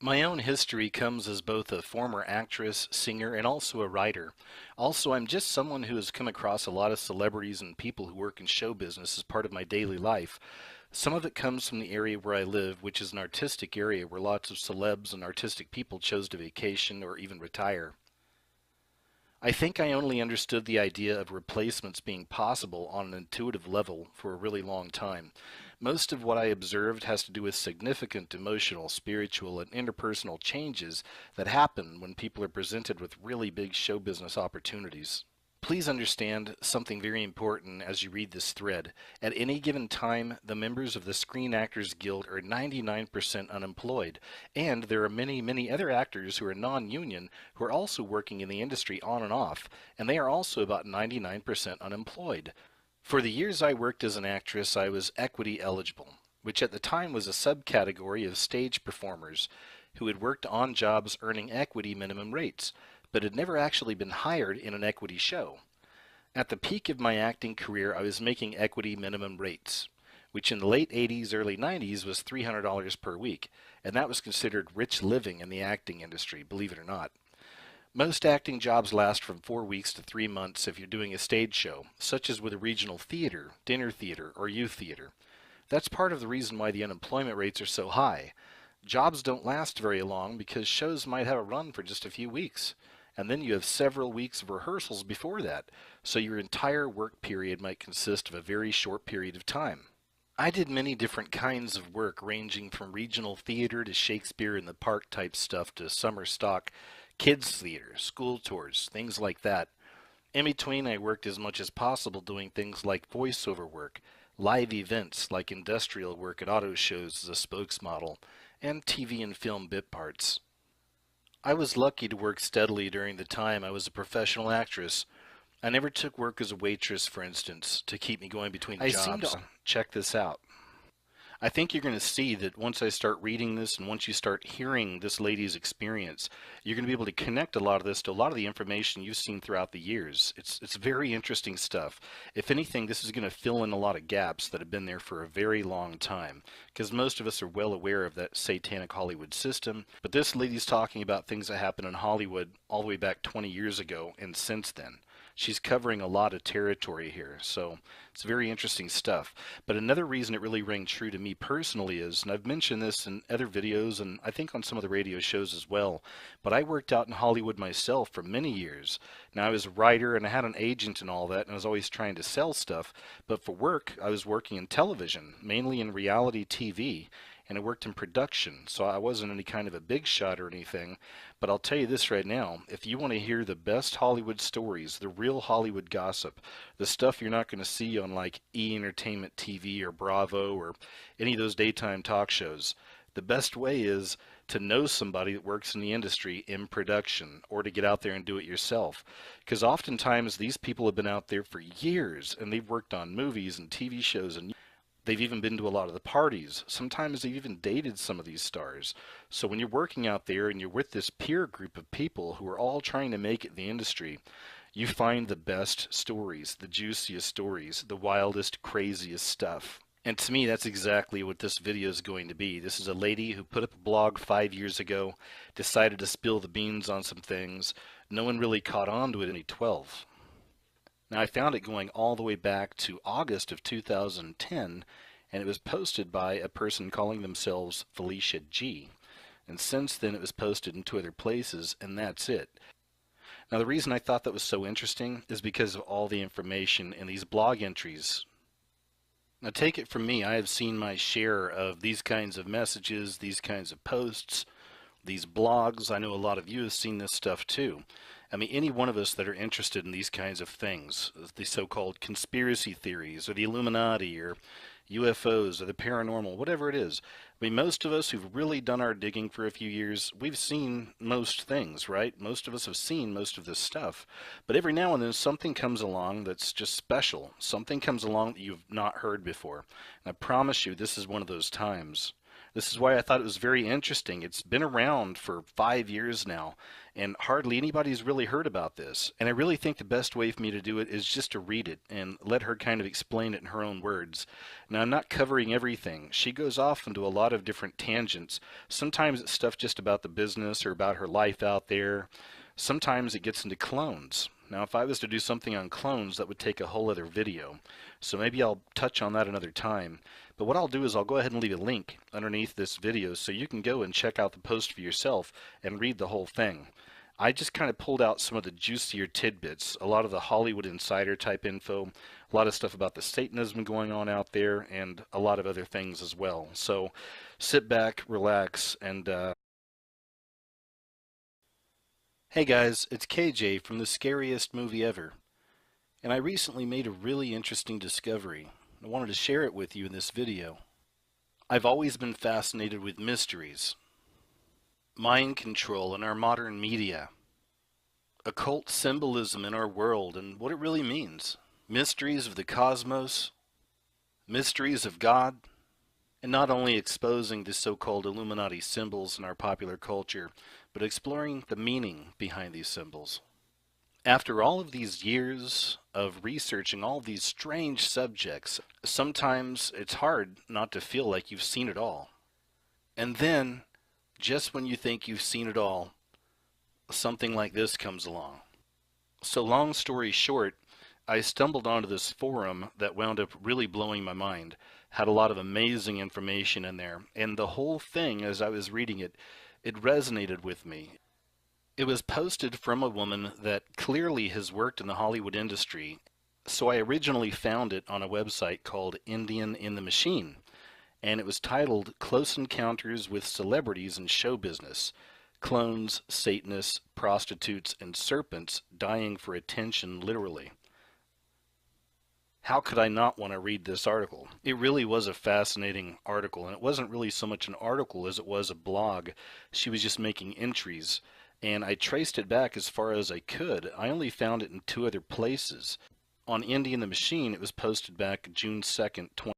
My own history comes as both a former actress, singer, and also a writer. Also, I'm just someone who has come across a lot of celebrities and people who work in show business as part of my daily life. Some of it comes from the area where I live, which is an artistic area where lots of celebs and artistic people chose to vacation or even retire. I think I only understood the idea of replacements being possible on an intuitive level for a really long time. Most of what I observed has to do with significant emotional, spiritual, and interpersonal changes that happen when people are presented with really big show business opportunities. Please understand something very important as you read this thread. At any given time, the members of the Screen Actors Guild are 99% unemployed, and there are many, many other actors who are non-union who are also working in the industry on and off, and they are also about 99% unemployed. For the years I worked as an actress, I was equity eligible, which at the time was a subcategory of stage performers who had worked on jobs earning equity minimum rates, but had never actually been hired in an equity show. At the peak of my acting career, I was making equity minimum rates, which in the late 80s, early 90s was $300 per week, and that was considered rich living in the acting industry, believe it or not. Most acting jobs last from 4 weeks to 3 months if you're doing a stage show, such as with a regional theater, dinner theater, or youth theater. That's part of the reason why the unemployment rates are so high. Jobs don't last very long because shows might have a run for just a few weeks, and then you have several weeks of rehearsals before that, so your entire work period might consist of a very short period of time. I did many different kinds of work, ranging from regional theater to Shakespeare in the Park type stuff to summer stock, kids theater, school tours, things like that. In between, I worked as much as possible doing things like voiceover work, live events like industrial work at auto shows as a spokesmodel, and TV and film bit parts. I was lucky to work steadily during the time I was a professional actress. I never took work as a waitress, for instance, to keep me going between jobs. Check this out. I think you're going to see that once I start reading this and once you start hearing this lady's experience, you're going to be able to connect a lot of this to a lot of the information you've seen throughout the years. It's very interesting stuff. If anything, this is going to fill in a lot of gaps that have been there for a very long time, because most of us are well aware of that satanic Hollywood system. But this lady's talking about things that happened in Hollywood all the way back 20 years ago and since then. She's covering a lot of territory here, so it's very interesting stuff. But another reason it really rang true to me personally is, and I've mentioned this in other videos and I think on some of the radio shows as well, but I worked out in Hollywood myself for many years. Now I was a writer and I had an agent and all that, and I was always trying to sell stuff, but for work I was working in television, mainly in reality TV, and I worked in production, so I wasn't any kind of a big shot or anything. But I'll tell you this right now, if you want to hear the best Hollywood stories, the real Hollywood gossip, the stuff you're not going to see on like E! Entertainment TV or Bravo or any of those daytime talk shows, the best way is to know somebody that works in the industry in production, or to get out there and do it yourself. Because oftentimes these people have been out there for years and they've worked on movies and TV shows, and they've even been to a lot of the parties. Sometimes they've even dated some of these stars. So when you're working out there and you're with this peer group of people who are all trying to make it in the industry, you find the best stories, the juiciest stories, the wildest, craziest stuff. And to me, that's exactly what this video is going to be. This is a lady who put up a blog 5 years ago, decided to spill the beans on some things. No one really caught on to it in 2012. Now I found it going all the way back to August of 2010, and it was posted by a person calling themselves Felicia G. And since then it was posted in 2 other places, and that's it. Now the reason I thought that was so interesting is because of all the information in these blog entries. Now take it from me, I have seen my share of these kinds of messages, these kinds of posts, these blogs. I know a lot of you have seen this stuff too. I mean, any one of us that are interested in these kinds of things, the so-called conspiracy theories, or the Illuminati, or UFOs, or the paranormal, whatever it is. I mean, most of us who've really done our digging for a few years, we've seen most things, right? Most of us have seen most of this stuff. But every now and then something comes along that's just special. Something comes along that you've not heard before. And I promise you, this is one of those times. This is why I thought it was very interesting. It's been around for 5 years now, and hardly anybody's really heard about this. And I really think the best way for me to do it is just to read it and let her kind of explain it in her own words. Now, I'm not covering everything. She goes off into a lot of different tangents. Sometimes it's stuff just about the business or about her life out there. Sometimes it gets into clones. Now, if I was to do something on clones, that would take a whole other video. So maybe I'll touch on that another time. But what I'll do is I'll go ahead and leave a link underneath this video so you can go and check out the post for yourself and read the whole thing. I just kind of pulled out some of the juicier tidbits, a lot of the Hollywood insider type info, a lot of stuff about the Satanism going on out there, and a lot of other things as well. So sit back, relax, and hey guys, it's KJ from the Scariest Movie Ever, and I recently made a really interesting discovery. I wanted to share it with you in this video. I've always been fascinated with mysteries, mind control in our modern media, occult symbolism in our world and what it really means, mysteries of the cosmos, mysteries of God, and not only exposing the so-called Illuminati symbols in our popular culture, but exploring the meaning behind these symbols. After all of these years of researching all of these strange subjects, sometimes it's hard not to feel like you've seen it all. And then, just when you think you've seen it all, something like this comes along. So long story short, I stumbled onto this forum that wound up really blowing my mind. Had a lot of amazing information in there, and the whole thing, as I was reading it, it resonated with me. It was posted from a woman that clearly has worked in the Hollywood industry, so I originally found it on a website called Indian in the Machine, and it was titled Close Encounters with Celebrities in Show Business: Clones, Satanists, Prostitutes, and Serpents Dying for Attention Literally. How could I not want to read this article? It really was a fascinating article, and it wasn't really so much an article as it was a blog. She was just making entries, and I traced it back as far as I could. I only found it in two other places. On Indie in the Machine, it was posted back June 2nd,